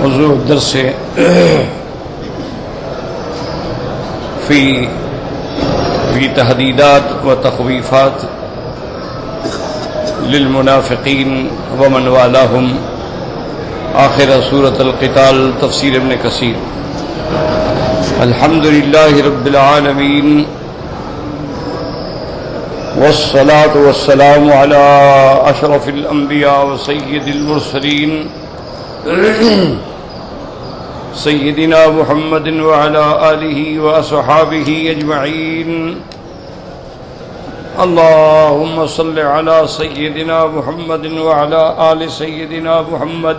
موضوع درس في تهديدات وتخويفات للمنافقين ومن والاهم، آخر سورة القتال، تفسير ابن كثير. الحمد لله رب العالمين، والصلاة والسلام على أشرف الأنبياء وسيد المرسلين سيدنا محمد وعلى آله وأصحابه أجمعين. اللهم صل على سيدنا محمد وعلى آل سيدنا محمد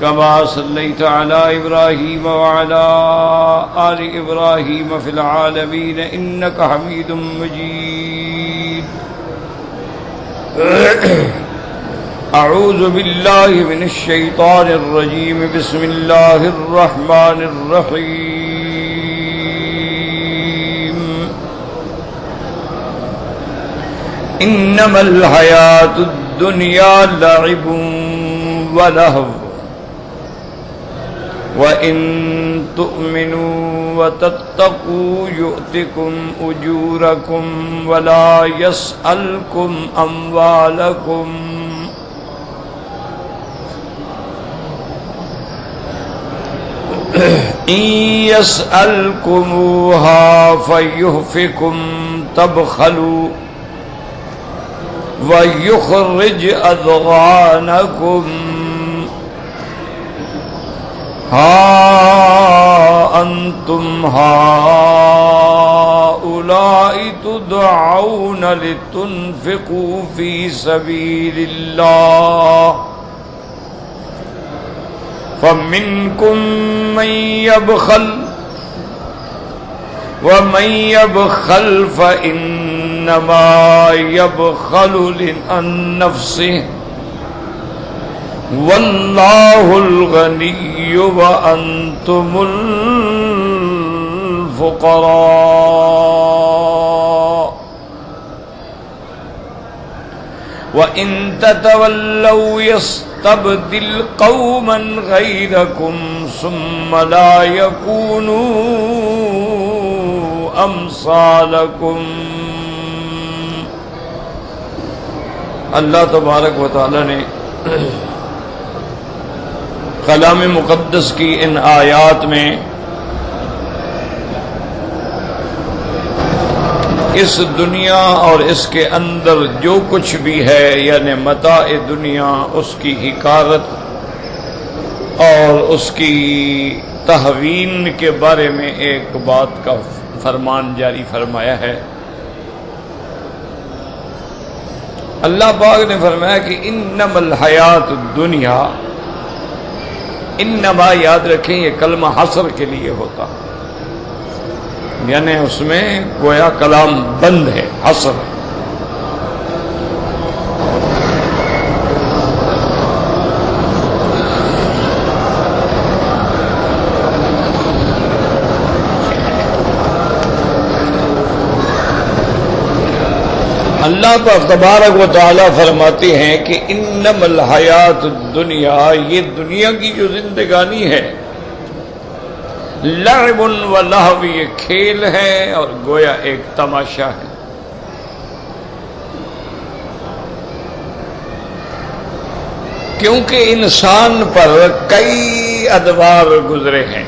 كما صليت على إبراهيم وعلى آل إبراهيم في العالمين إنك حميد مجيد. أعوذ بالله من الشيطان الرجيم. بسم الله الرحمن الرحيم. إنما الحياة الدنيا لعب ولهو وَإِن تُؤْمِنُوا وَتَتَّقُوا يُؤْتِكُمْ أُجُورَكُمْ وَلَا يَسْأَلْكُمْ أَمْوَالَكُمْ إِن يَسْأَلْكُمُوهَا فَيُحْفِكُمْ تَبْخَلُوا وَيُخْرِجْ أَضْغَانَكُمْ. ها أنتم هؤلاء تدعون لتنفقوا في سبيل الله فمنكم من يبخل ومن يبخل فإنما يبخل عن نفسه واللہ الغنی وانتم الفقراء وَإِن تَتَوَلَّوْا يَسْتَبْدِلْ قَوْمًا غَيْرَكُمْ ثُمَّ لَا يَكُونُوا أَمْثَالَكُمْ. اللہ تبارک و تعالی نے کلام مقدس کی ان آیات میں اس دنیا اور اس کے اندر جو کچھ بھی ہے یعنی متاع دنیا، اس کی حقارت اور اس کی تہوین کے بارے میں ایک بات کا فرمان جاری فرمایا ہے. اللہ پاک نے فرمایا کہ انما الحیات الدنیا، انما یاد رکھیں یہ کلمہ حصر کے لیے ہوتا، یعنی اس میں گویا کلام بند ہے، حصر. اللہ تبارک و تعالیٰ فرماتے ہیں کہ انما الحیات الدنیا، یہ دنیا کی جو زندگانی ہے، لعب و لہو، یہ کھیل ہے اور گویا ایک تماشا ہے. کیونکہ انسان پر کئی ادوار گزرے ہیں.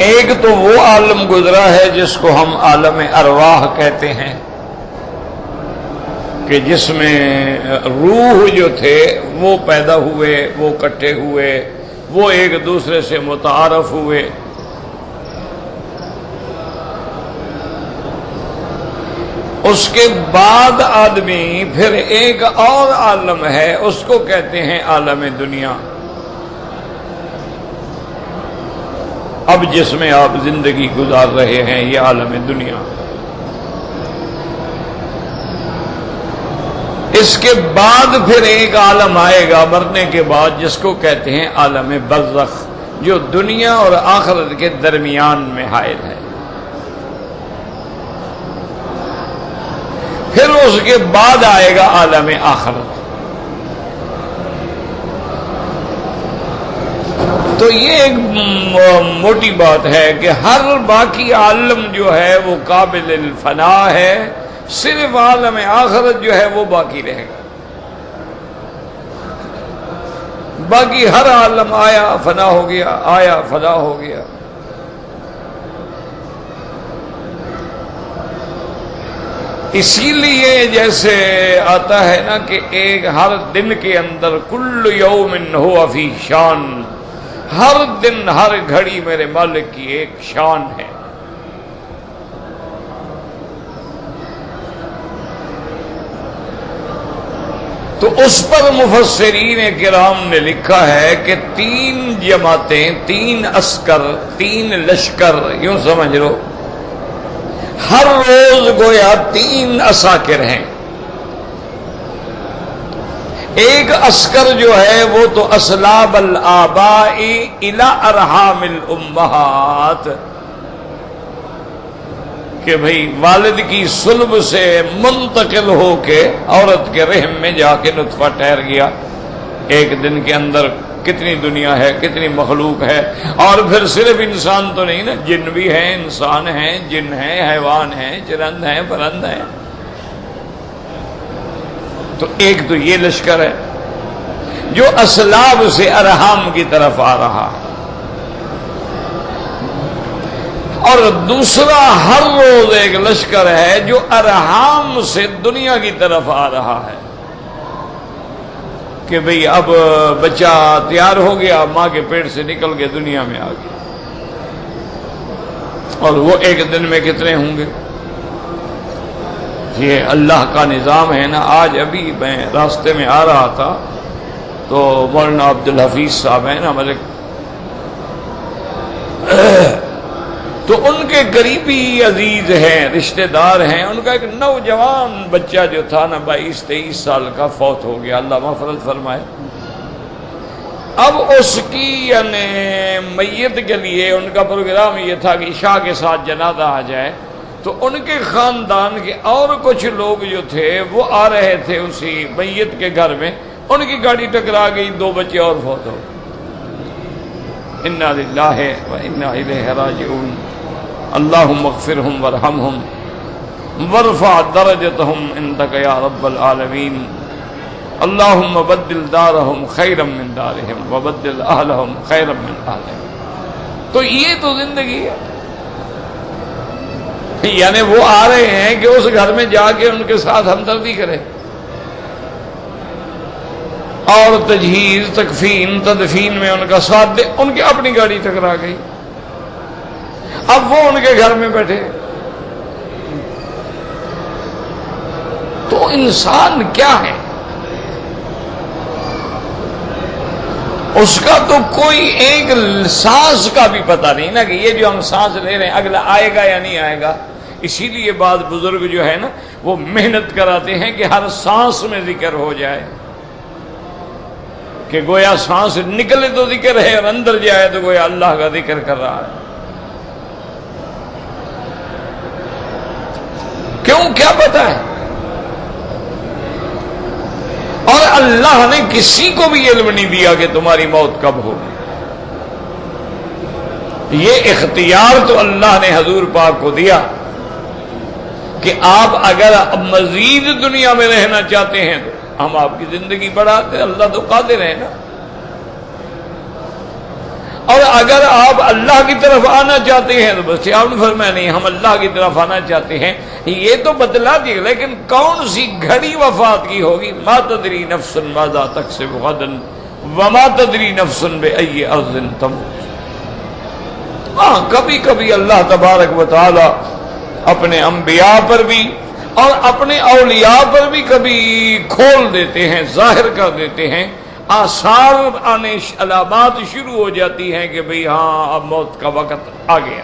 ایک تو وہ عالم گزرا ہے جس کو ہم عالم ارواح کہتے ہیں، کہ جس میں روح جو تھے وہ پیدا ہوئے، وہ اکٹھے ہوئے، وہ ایک دوسرے سے متعارف ہوئے. اس کے بعد آدمی پھر ایک اور عالم ہے، اس کو کہتے ہیں عالم دنیا. اب جس میں آپ زندگی گزار رہے ہیں یہ عالم دنیا. اس کے بعد پھر ایک عالم آئے گا مرنے کے بعد جس کو کہتے ہیں عالم برزخ، جو دنیا اور آخرت کے درمیان میں حائل ہے. پھر اس کے بعد آئے گا عالم آخرت. تو یہ ایک موٹی بات ہے کہ ہر باقی عالم جو ہے وہ قابل الفنا ہے، صرف عالم آخرت جو ہے وہ باقی رہے گا. باقی ہر عالم آیا فنا ہو گیا، آیا فنا ہو گیا. اسی لیے جیسے آتا ہے نا کہ ایک ہر دن کے اندر کل یوم ہوا فی شان، ہر دن ہر گھڑی میرے مالک کی ایک شان ہے. تو اس پر مفسرین کرام نے لکھا ہے کہ 3 جماعتیں، 3 عسکر، 3 لشکر، یوں سمجھ لو ہر روز گویا 3 عساکر ہیں. ایک عسکر جو ہے وہ تو اسلاب الآباء الی ارحام الامہات، کہ بھئی والد کی صلب سے منتقل ہو کے عورت کے رحم میں جا کے نطفہ ٹھہر گیا. ایک دن کے اندر کتنی دنیا ہے، کتنی مخلوق ہے. اور پھر صرف انسان تو نہیں نا، جن بھی ہیں، انسان ہیں، جن ہیں، حیوان ہیں، چرند ہیں، پرند ہیں. تو ایک تو یہ لشکر ہے جو اسلاب سے ارحام کی طرف آ رہا ہے، اور دوسرا ہر روز ایک لشکر ہے جو ارحام سے دنیا کی طرف آ رہا ہے کہ بھئی اب بچہ تیار ہو گیا، ماں کے پیٹ سے نکل کے دنیا میں آ گیا. اور وہ ایک دن میں کتنے ہوں گے؟ یہ اللہ کا نظام ہے نا. آج ابھی میں راستے میں آ رہا تھا تو مولانا عبدالحفیظ صاحب ہیں نا ملک، تو ان کے قریبی عزیز ہیں، رشتہ دار ہیں. ان کا ایک نوجوان بچہ جو تھا نا 22-23 سال کا، فوت ہو گیا، اللہ مغفرت فرمائے. اب اس کی یعنی میت کے لیے ان کا پروگرام یہ تھا کہ عشاء کے ساتھ جنازہ آ جائے. تو ان کے خاندان کے اور کچھ لوگ جو تھے وہ آ رہے تھے اسی میت کے گھر میں. ان کی گاڑی ٹکرا گئی، 2 بچے اور فوت ہو. انا للہ و انا الیہ راجعون. اللہم اغفرہم وارحمہم وارفع درجتہم عندک یا رب العالمین. اللہم بدل دارہم خیرا من دارہم وبدل اہلہم خیرا من اہلہم. تو یہ تو زندگی ہے. یعنی وہ آ رہے ہیں کہ اس گھر میں جا کے ان کے ساتھ ہمدردی کرے، اور تجہیز، تکفین، تدفین میں ان کا ساتھ دے. ان کی اپنی گاڑی ٹکرا گئی، اب وہ ان کے گھر میں بیٹھے. تو انسان کیا ہے؟ اس کا تو کوئی ایک سانس کا بھی پتہ نہیں نا کہ یہ جو ہم سانس لے رہے ہیں اگلا آئے گا یا نہیں آئے گا. اسی لیے بعض بزرگ جو ہے نا وہ محنت کراتے ہیں کہ ہر سانس میں ذکر ہو جائے، کہ گویا سانس نکلے تو ذکر ہے اور اندر جائے تو گویا اللہ کا ذکر کر رہا ہے. کیوں؟ کیا پتا ہے؟ اور اللہ نے کسی کو بھی علم نہیں دیا کہ تمہاری موت کب ہوگی. یہ اختیار تو اللہ نے حضور پاک کو دیا کہ آپ اگر مزید دنیا میں رہنا چاہتے ہیں تو ہم آپ کی زندگی بڑھاتے. اللہ تو قادر ہے نا. اور اگر آپ اللہ کی طرف آنا چاہتے ہیں تو بس آپ نے فرمایا نہیں ہم اللہ کی طرف آنا چاہتے ہیں. یہ تو بتلا دیا، لیکن کون سی گھڑی وفات کی ہوگی؟ ما تدری نفس ماذا تکسب غدا وما تدری نفس بأی ارض تموت. ہاں کبھی کبھی اللہ تبارک و تعالی اپنے انبیاء پر بھی اور اپنے اولیاء پر بھی کبھی کھول دیتے ہیں، ظاہر کر دیتے ہیں. آثار آنے، علامات شروع ہو جاتی ہیں کہ بھئی ہاں اب موت کا وقت آ گیا.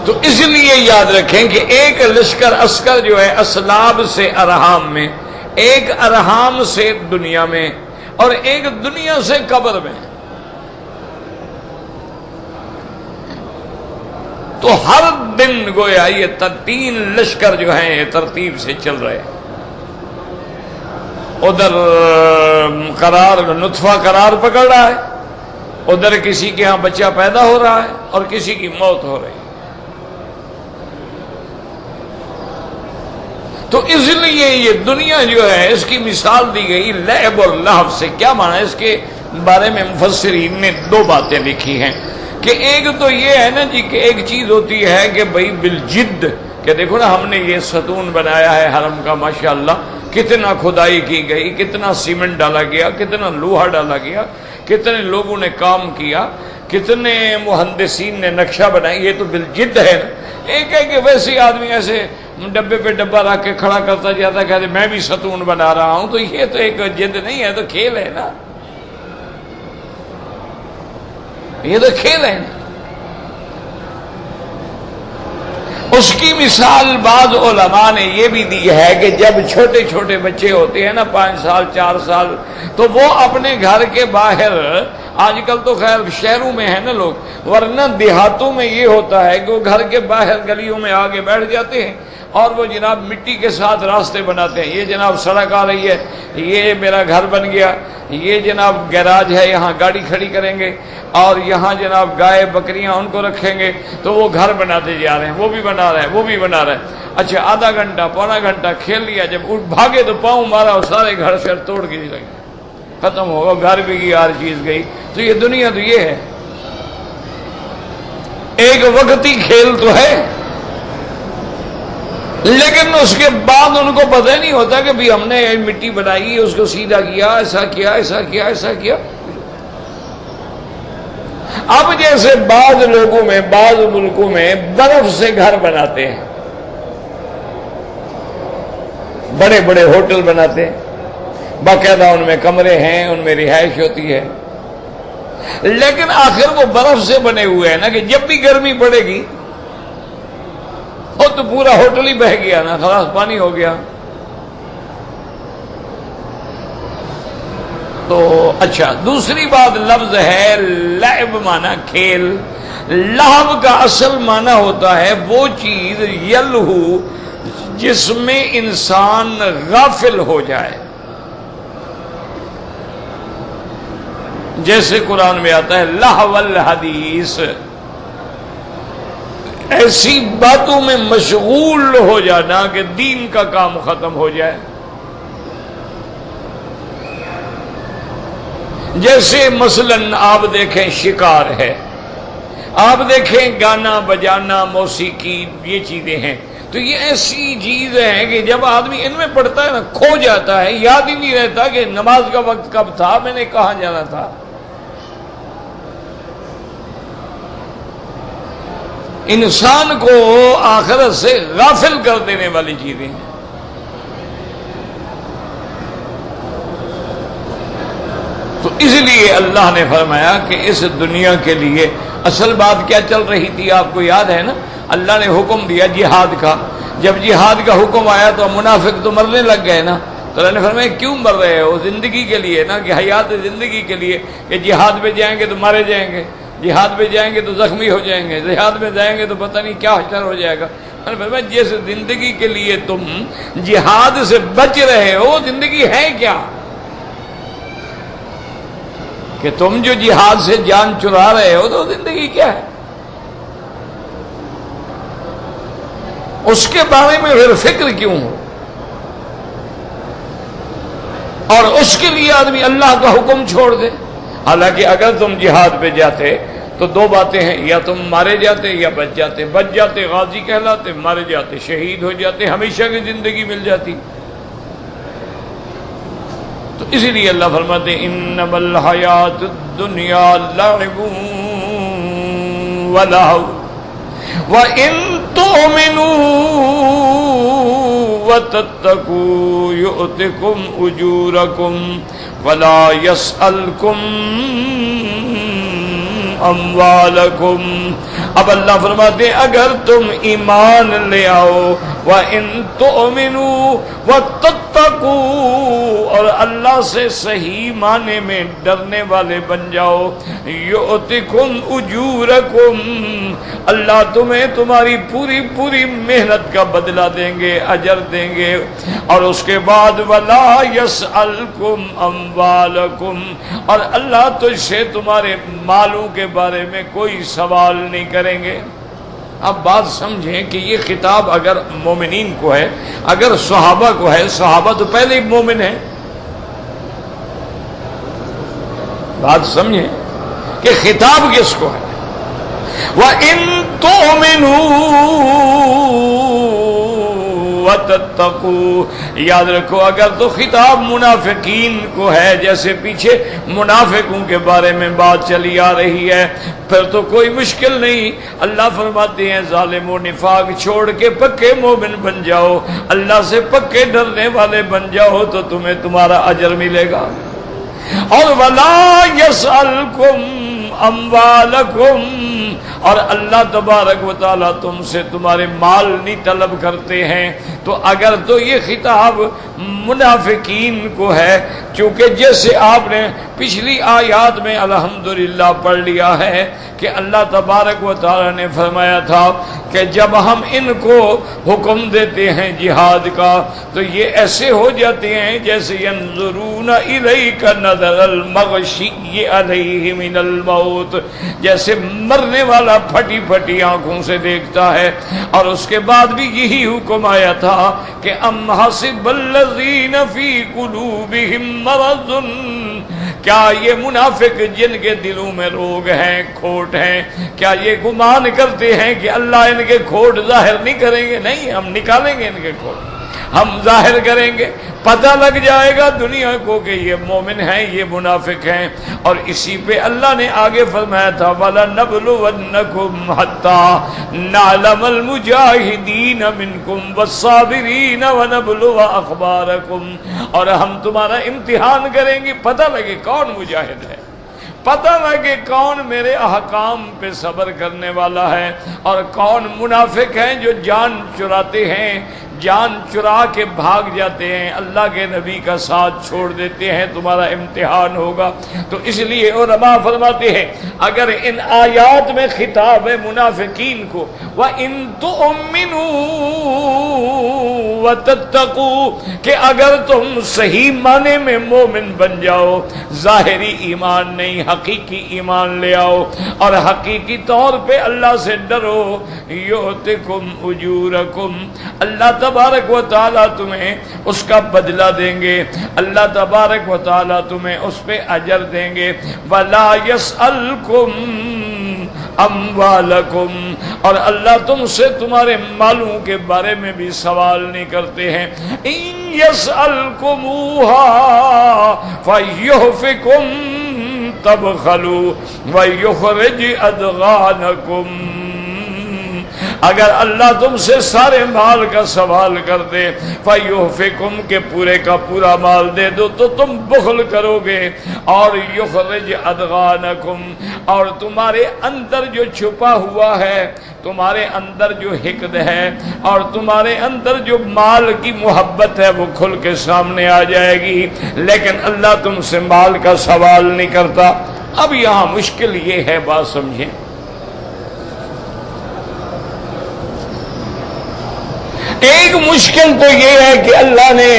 تو اس لیے یاد رکھیں کہ ایک لشکر عسکر جو ہے اسلاب سے ارحام میں، ایک ارحام سے دنیا میں، اور ایک دنیا سے قبر میں. تو ہر دن گویا یہ 3 لشکر جو ہیں یہ ترتیب سے چل رہے ہیں. ادھر قرار نطفہ قرار پکڑ رہا ہے، ادھر کسی کے ہاں بچہ پیدا ہو رہا ہے اور کسی کی موت ہو رہی ہے۔ تو اس لیے یہ دنیا جو ہے اس کی مثال دی گئی لعب اور لہو سے۔ کیا معنی ہے اس کے بارے میں مفسرین نے دو باتیں لکھی ہیں کہ ایک تو یہ ہے نا جی کہ ایک چیز ہوتی ہے کہ بھئی بالجد، کہ دیکھو نا ہم نے یہ ستون بنایا ہے حرم کا، ماشاءاللہ کتنا کھدائی کی گئی، کتنا سیمنٹ ڈالا گیا، کتنا لوہا ڈالا گیا، کتنے لوگوں نے کام کیا، کتنے مہندسین نے نقشہ بنایا، یہ تو بالجد ہے نا۔ ایک ہے کہ ویسے آدمی ایسے ڈبے پہ ڈبہ رکھ کے کھڑا کرتا جاتا کہتے میں بھی ستون بنا رہا ہوں، تو یہ تو ایک جد نہیں ہے، تو کھیل ہے نا، یہ تو کھیل ہے نا۔ اس کی مثال بعض علماء نے یہ بھی دی ہے کہ جب چھوٹے چھوٹے بچے ہوتے ہیں نا 5 سال 4 سال، تو وہ اپنے گھر کے باہر، آج کل تو خیر شہروں میں ہے نا لوگ، ورنہ دیہاتوں میں یہ ہوتا ہے کہ وہ گھر کے باہر گلیوں میں آگے بیٹھ جاتے ہیں اور وہ جناب مٹی کے ساتھ راستے بناتے ہیں۔ یہ جناب سڑک آ رہی ہے، یہ میرا گھر بن گیا، یہ جناب گیراج ہے یہاں گاڑی کھڑی کریں گے، اور یہاں جناب گائے بکریاں ان کو رکھیں گے، تو وہ گھر بناتے جا رہے ہیں، وہ بھی بنا رہے ہیں، وہ بھی بنا رہے ہیں۔ اچھا آدھا گھنٹہ پونا گھنٹہ کھیل لیا، جب اٹھ بھاگے تو پاؤں مارا اور سارے گھر شر توڑ کے لگے، ختم ہوگا، گھر بھی گئی، ہر چیز گئی۔ تو یہ دنیا تو یہ ہے، ایک وقتی کھیل تو ہے، لیکن اس کے بعد ان کو پتہ نہیں ہوتا کہ بھی ہم نے مٹی بنائی، اس کو سیدھا کیا، ایسا کیا، ایسا کیا، ایسا کیا۔ اب جیسے بعض لوگوں میں، بعض ملکوں میں برف سے گھر بناتے ہیں، بڑے بڑے ہوٹل بناتے ہیں، باقاعدہ ان میں کمرے ہیں، ان میں رہائش ہوتی ہے، لیکن آخر وہ برف سے بنے ہوئے ہیں نا کہ جب بھی گرمی پڑے گی وہ تو پورا ہوٹل ہی بہہ گیا نا، خلاص پانی ہو گیا۔ تو اچھا دوسری بات لفظ ہے لعب معنی کھیل، لہو کا اصل معنی ہوتا ہے وہ چیز یلہو جس میں انسان غافل ہو جائے، جیسے قرآن میں آتا ہے لہو الحدیث، ایسی باتوں میں مشغول ہو جانا کہ دین کا کام ختم ہو جائے۔ جیسے مثلاً آپ دیکھیں شکار ہے، آپ دیکھیں گانا بجانا موسیقی، یہ چیزیں ہیں، تو یہ ایسی چیز ہے کہ جب آدمی ان میں پڑتا ہے نا کھو جاتا ہے، یاد ہی نہیں رہتا کہ نماز کا وقت کب تھا، میں نے کہاں جانا تھا۔ انسان کو آخرت سے غافل کر دینے والی چیزیں ہیں۔ تو اس لیے اللہ نے فرمایا کہ اس دنیا کے لیے اصل بات کیا چل رہی تھی، آپ کو یاد ہے نا، اللہ نے حکم دیا جہاد کا، جب جہاد کا حکم آیا تو منافق تو مرنے لگ گئے نا، تو اللہ نے فرمایا کیوں مر رہے ہو؟ زندگی کے لیے نا، کہ حیات زندگی کے لیے، کہ جہاد پہ جائیں گے تو مارے جائیں گے، جہاد پہ جائیں گے تو زخمی ہو جائیں گے، جہاد میں جائیں گے تو پتہ نہیں کیا حشر ہو جائے گا۔ میں نے فرمایا جس زندگی کے لیے تم جہاد سے بچ رہے ہو، زندگی ہے کیا؟ کہ تم جو جہاد سے جان چرا رہے ہو تو زندگی کیا ہے؟ اس کے بارے میں پھر فکر کیوں ہو؟ اور اس کے لیے آدمی اللہ کا حکم چھوڑ دے۔ حالانکہ اگر تم جہاد پہ جاتے تو دو باتیں ہیں، یا تم مارے جاتے یا بچ جاتے، بچ جاتے غازی کہلاتے، مارے جاتے شہید ہو جاتے، ہمیشہ کی زندگی مل جاتی۔ تو اسی لیے اللہ فرماتے ہیں انما الحیات الدنیا لعب ولہو وَإِن تُؤْمِنُوا وَتَتَّقُوا يُؤْتِكُمْ أُجُورَكُمْ وَلَا يَسْأَلْكُمْ أَمْوَالَكُمْ۔ اب اللہ فرماتے ہیں اگر تم ایمان لے آؤ وَإِن تُؤْمِنُوا وَتَتَّقُوا، اور اللہ سے صحیح معنی میں ڈرنے والے بن جاؤ، يُؤْتِكُمْ أُجُورَكُمْ، اللہ تمہیں تمہاری پوری پوری محنت کا بدلہ دیں گے، اجر دیں گے۔ اور اس کے بعد وَلَا يَسْأَلْكُمْ أَمْوَالَكُمْ، اور اللہ تجھ سے تمہارے مالوں کے بارے میں کوئی سوال نہیں کریں گے۔ اب بات سمجھیں کہ یہ خطاب اگر مومنین کو ہے، اگر صحابہ کو ہے، صحابہ تو پہلے ہی مومن ہیں، بات سمجھیں کہ خطاب کس کو ہے۔ وَإِن تُؤْمِنُوا وَتَتَّقُوا، یاد رکھو اگر تو خطاب منافقین کو ہے، جیسے پیچھے منافقوں کے بارے میں بات چلی آ رہی ہے، پھر تو کوئی مشکل نہیں۔ اللہ فرماتے ہیں ظالم و نفاق چھوڑ کے پکے مومن بن جاؤ، اللہ سے پکے ڈرنے والے بن جاؤ تو تمہیں تمہارا اجر ملے گا۔ اور وَلَا يَسْأَلْكُمْ أَمْوَالَكُمْ، اور اللہ تبارک و تعالیٰ تم سے تمہارے مال نہیں طلب کرتے ہیں۔ تو اگر تو یہ خطاب منافقین کو ہے، چونکہ جیسے آپ نے پچھلی آیات میں الحمدللہ پڑھ لیا ہے کہ اللہ تبارک و تعالیٰ نے فرمایا تھا کہ جب ہم ان کو حکم دیتے ہیں جہاد کا تو یہ ایسے ہو جاتے ہیں جیسے ینظرون الیک نظر المغشی علیہ من الموت، جیسے مرنے والا پھٹی پھٹی آنکھوں سے دیکھتا ہے۔ اور اس کے بعد بھی یہی حکم آیا تھا کہ ام حسب الذین فی قلوبہم مرض، کیا یہ منافق جن کے دلوں میں روگ ہیں، کھوٹ ہیں، کیا یہ گمان کرتے ہیں کہ اللہ ان کے کھوٹ ظاہر نہیں کریں گے؟ نہیں، ہم نکالیں گے ان کے کھوٹ، ہم ظاہر کریں گے، پتہ لگ جائے گا دنیا کو کہ یہ مومن ہیں، یہ منافق ہیں۔ اور اسی پہ اللہ نے آگے فرمایا تھا وَلَنَبْلُوَنَّكُمْ حَتَّى نَعْلَمَ الْمُجَاهِدِينَ مِنْكُمْ وَالصَّابِرِينَ وَنَبْلُوَ أَخْبَارَكُمْ، اور ہم تمہارا امتحان کریں گے، پتہ لگے کون مجاہد ہے، پتہ لگے کون میرے احکام پہ صبر کرنے والا ہے، اور کون منافق ہیں جو جان چراتے ہیں، جان چرا کے بھاگ جاتے ہیں، اللہ کے نبی کا ساتھ چھوڑ دیتے ہیں۔ تمہارا امتحان ہوگا۔ تو اس لیے علماء فرماتے ہیں اگر ان آیات میں خطاب ہے منافقین کو، وَإِن تُؤْمِنُوا وَتَتَّقُوا، کہ اگر تم صحیح معنی میں مومن بن جاؤ، ظاہری ایمان نہیں حقیقی ایمان لے آؤ اور حقیقی طور پہ اللہ سے ڈرو، یؤتکم اجورکم، اللہ تبارک و تعالیٰ تمہیں اس کا بدلہ دیں گے، اللہ تبارک و تعالیٰ تمہیں اس پہ اجر دیں گے۔ وَلَا يَسْأَلْكُمْ اموالکم، اور اللہ تم سے تمہارے مالوں کے بارے میں بھی سوال نہیں کرتے ہیں۔ ان یسألکموہا فیحفکم تبخلوا ویخرج ادغانکم، اگر اللہ تم سے سارے مال کا سوال کر دے، فَيُحْفِكُمْ کہ پورے کا پورا مال دے دو تو تم بخل کرو گے، اور يُخْرِجْ أَدْغَانَكُمْ، اور تمہارے اندر جو چھپا ہوا ہے، تمہارے اندر جو حقد ہے اور تمہارے اندر جو مال کی محبت ہے وہ کھل کے سامنے آ جائے گی، لیکن اللہ تم سے مال کا سوال نہیں کرتا۔ اب یہاں مشکل یہ ہے، بات سمجھیں، ایک مشکل تو یہ ہے کہ اللہ نے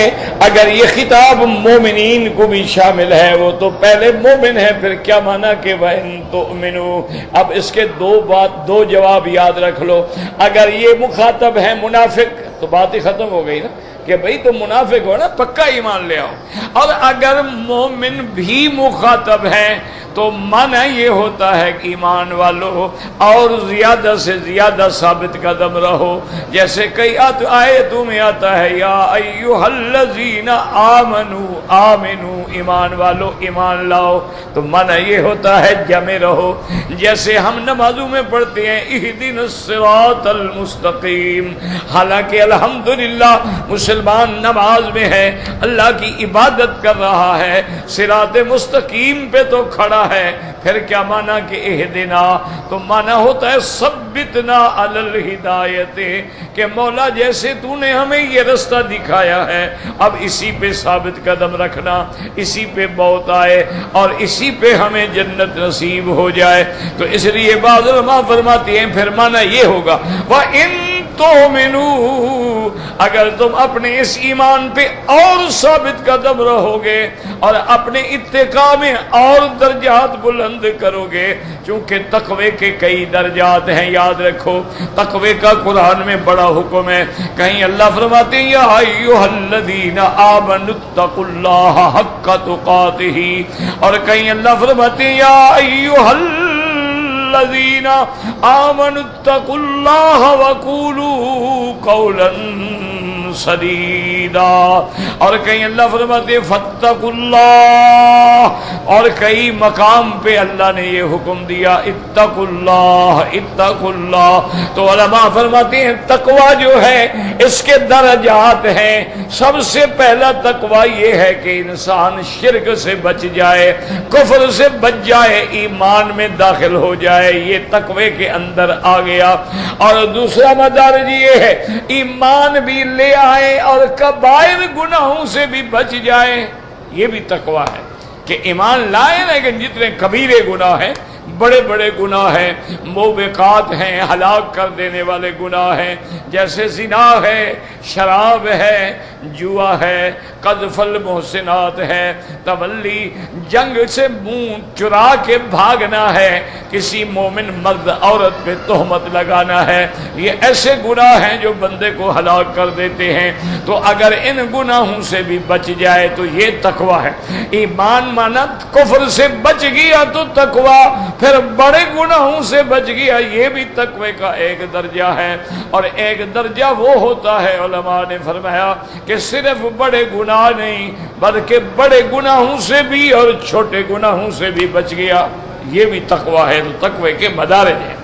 اگر یہ خطاب مومنین کو بھی شامل ہے، وہ تو پہلے مومن ہے، پھر کیا مانا کہ وَإِن تُؤْمِنُوا، اب اس کے دو جواب یاد رکھ لو۔ اگر یہ مخاطب ہے منافق تو بات ہی ختم ہو گئی نا، کہ بھئی تم منافق ہو نا، پکا ایمان لے آؤ۔ اور اگر مومن بھی مخاطب ہے تو معنی یہ ہوتا ہے کہ ایمان والو اور زیادہ سے زیادہ ثابت قدم رہو، جیسے کئی آیتوں میں آتا ہے یا ایھا الذین الذین آمنوا آمنوا، ایمان والو ایمان لاؤ، تو معنی یہ ہوتا ہے جمع رہو، جیسے ہم نمازوں میں پڑھتے ہیں اہدنا الصراط المستقیم، حالانکہ الحمدللہ مسلمان نماز میں ہے، اللہ کی عبادت کر رہا ہے، صراط مستقیم پہ تو کھڑا ہے، پھر کیا معنی کہ اہدنا، تو معنی ہوتا ہے ثبتنا علی الہدایت، کہ مولا جیسے تو نے ہمیں یہ رستہ دکھایا ہے اب اسی پہ ثابت قدم رکھنا، اسی پہ موت آئے اور اسی پہ ہمیں جنت نصیب ہو جائے۔ تو اس لیے بعض علماء فرماتے ہیں پھر معنی یہ ہوگا وَإِن تُؤْمِنُوا، اگر تم اپنے اس ایمان پہ اور ثابت قدم رہو گے اور اپنے اتقاء میں اور درجات بلند کرو گے، چونکہ تقوی کے کئی درجات ہیں، یاد رکھو تقوی کا قرآن میں بڑا حکم ہے، کہیں اللہ فرماتے ہیں یا ایھا الذین آمنوا اتقوا اللہ حق تقاتہ، اور کہیں اللہ فرماتے ہیں یا ایھا الذین آمنوا اتقوا اللہ وقولوا قولا سدیدا، اور کہیں اللہ فرماتے فاتقوا اللہ، اور کئی مقام پہ اللہ نے یہ حکم دیا اتقوا اللہ اتقوا اللہ۔ تو علماء فرماتے ہیں تقوی جو ہے اس کے درجات ہیں، سب سے پہلا تقوی یہ ہے کہ انسان شرک سے بچ جائے، کفر سے بچ جائے، ایمان میں داخل ہو جائے، یہ تقوی کے اندر آ گیا۔ اور دوسرا مدارج یہ ہے ایمان بھی لے آئے اور کبائر گناہوں سے بھی بچ جائے، یہ بھی تقوی ہے کہ ایمان لائے لیکن جتنے کبیرے گناہ ہیں، بڑے بڑے گناہ ہیں، موبقات ہیں، ہلاک کر دینے والے گناہ ہیں، جیسے زنا ہے، شراب ہے، جوا ہے، قذف المحسنات ہے، تولی جنگ سے منہ چرا کے بھاگنا ہے، کسی مومن مرد عورت پہ تہمت لگانا ہے، یہ ایسے گناہ ہیں جو بندے کو ہلاک کر دیتے ہیں۔ تو اگر ان گناہوں سے بھی بچ جائے تو یہ تقوی ہے۔ ایمان مانا کفر سے بچ گیا تو تقوی، پھر بڑے گناہوں سے بچ گیا، یہ بھی تقوی کا ایک درجہ ہے۔ اور ایک درجہ وہ ہوتا ہے، علماء نے فرمایا کہ صرف بڑے گناہ نہیں بلکہ بڑے گناہوں سے بھی اور چھوٹے گناہوں سے بھی بچ گیا، یہ بھی تقوی ہے۔ تو تقوی کے مدارج ہیں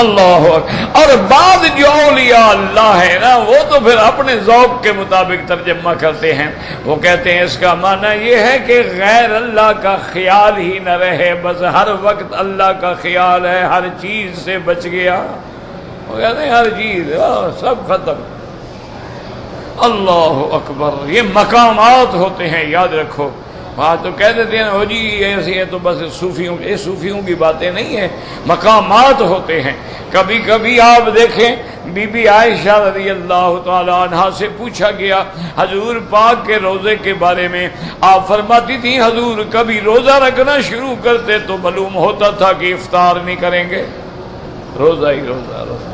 اللہ اکبر۔ اور بعض جو اولیاء اللہ ہے نا وہ تو پھر اپنے ذوق کے مطابق ترجمہ کرتے ہیں، وہ کہتے ہیں اس کا معنی یہ ہے کہ غیر اللہ کا خیال ہی نہ رہے، بس ہر وقت اللہ کا خیال ہے، ہر چیز سے بچ گیا، وہ کہتے ہیں ہر چیز سب ختم۔ اللہ اکبر، یہ مقامات ہوتے ہیں، یاد رکھو۔ وہاں تو کہہ دیتے ہیں ہو جی ایسی ہے تو بس صوفیوں کی باتیں نہیں ہیں، مقامات ہوتے ہیں۔ کبھی کبھی آپ دیکھیں بی بی عائشہ رضی اللہ تعالی عنہا سے پوچھا گیا حضور پاک کے روزے کے بارے میں، آپ فرماتی تھی حضور کبھی روزہ رکھنا شروع کرتے تو معلوم ہوتا تھا کہ افطار نہیں کریں گے، روزہ ہی روزہ روزہ،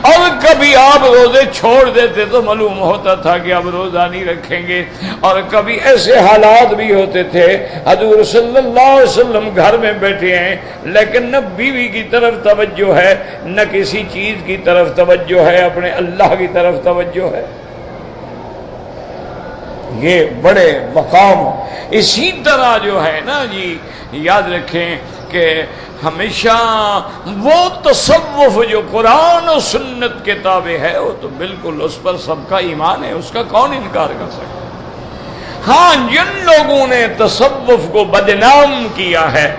اور کبھی آپ روزے چھوڑ دیتے تو معلوم ہوتا تھا کہ اب روزہ نہیں رکھیں گے۔ اور کبھی ایسے حالات بھی ہوتے تھے حضور صلی اللہ علیہ وسلم گھر میں بیٹھے ہیں لیکن نہ بیوی کی طرف توجہ ہے نہ کسی چیز کی طرف توجہ ہے، اپنے اللہ کی طرف توجہ ہے، یہ بڑے مقام۔ اسی طرح جو ہے نا جی یاد رکھیں کہ ہمیشہ وہ تصوف جو قرآن و سنت کے تابع ہے وہ تو بالکل اس پر سب کا ایمان ہے، اس کا کون انکار کر سکتا۔ ہاں جن لوگوں نے تصوف کو بدنام کیا ہے،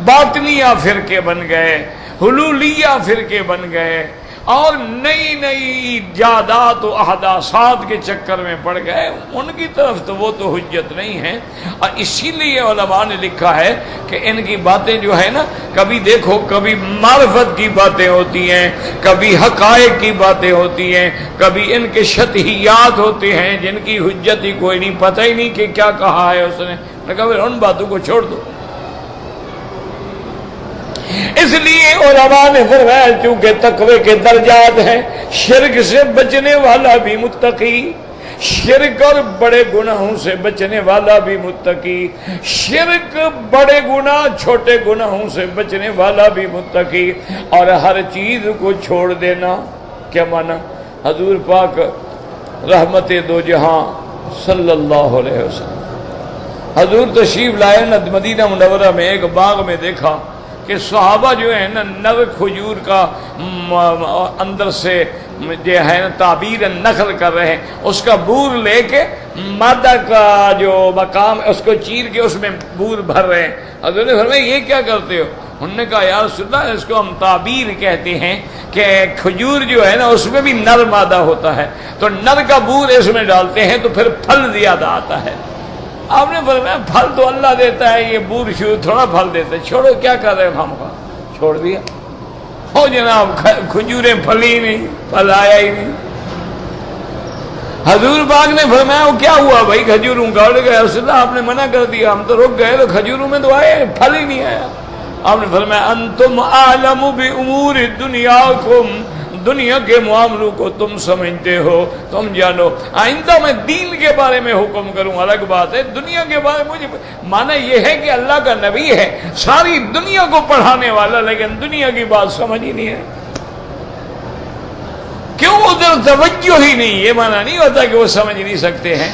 باطنیہ فرقے بن گئے، حلولیہ فرقے بن گئے اور نئی نئی ایجادات و احداثات کے چکر میں پڑ گئے، ان کی طرف تو وہ تو حجت نہیں ہے۔ اور اسی لیے علماء نے لکھا ہے کہ ان کی باتیں جو ہے نا کبھی دیکھو کبھی معرفت کی باتیں ہوتی ہیں، کبھی حقائق کی باتیں ہوتی ہیں، کبھی ان کے شطحیات ہوتے ہیں جن کی حجت ہی کوئی نہیں، پتہ ہی نہیں کہ کیا کہا ہے اس نے، کہا پھر ان باتوں کو چھوڑ دو۔ اس لیے علماء نے فرمایا چونکہ تقوی کے درجات ہیں، شرک سے بچنے والا بھی متقی، شرک اور بڑے گناہوں سے بچنے والا بھی متقی، شرک بڑے گناہ چھوٹے گناہوں سے بچنے والا بھی متقی، اور ہر چیز کو چھوڑ دینا کیا مانا؟ حضور پاک رحمت دو جہاں صلی اللہ علیہ وسلم حضور تشریف لائے نا مدینہ منورہ میں، ایک باغ میں دیکھا کہ صحابہ جو ہے نا نو کھجور کا اندر سے جو ہے نا تعبیر نخل کر رہے ہیں، اس کا بور لے کے مادہ کا جو مقام اس کو چیر کے اس میں بور بھر رہے ہیں۔ حضور نے فرمایا یہ کیا کرتے ہو؟ انہوں نے کہا یا رسول اللہ اس کو ہم تعبیر کہتے ہیں کہ کھجور جو ہے نا اس میں بھی نر مادہ ہوتا ہے، تو نر کا بور اس میں ڈالتے ہیں تو پھر پھل زیادہ آتا ہے۔ آپ نے فرمایا پھل تو اللہ دیتا ہے، یہ بور شور تھوڑا پھل دیتا ہے، چھوڑو کیا کر رہے ہیں ہم کا، چھوڑ دیا۔ ہو جناب کھجوریں پھلی نہیں، پھل آیا ہی نہیں۔ حضور پاک نے فرمایا وہ کیا ہوا بھائی کھجوروں کا؟ رسول اللہ آپ نے منع کر دیا، ہم تو رک گئے تو کھجوروں میں تو آئے، پھل ہی نہیں آیا۔ آپ نے فرمایا انتم اعلم بامور دنیاکم، دنیا کے معاملوں کو تم سمجھتے ہو، تم جانو۔ آئندہ میں دین کے بارے میں حکم کروں الگ بات ہے، دنیا کے بارے میں مجھے معنی یہ ہے کہ اللہ کا نبی ہے ساری دنیا کو پڑھانے والا، لیکن دنیا کی بات سمجھ ہی نہیں ہے، کیوں ادھر توجہ ہی نہیں۔ یہ معنی نہیں ہوتا کہ وہ سمجھ نہیں سکتے ہیں۔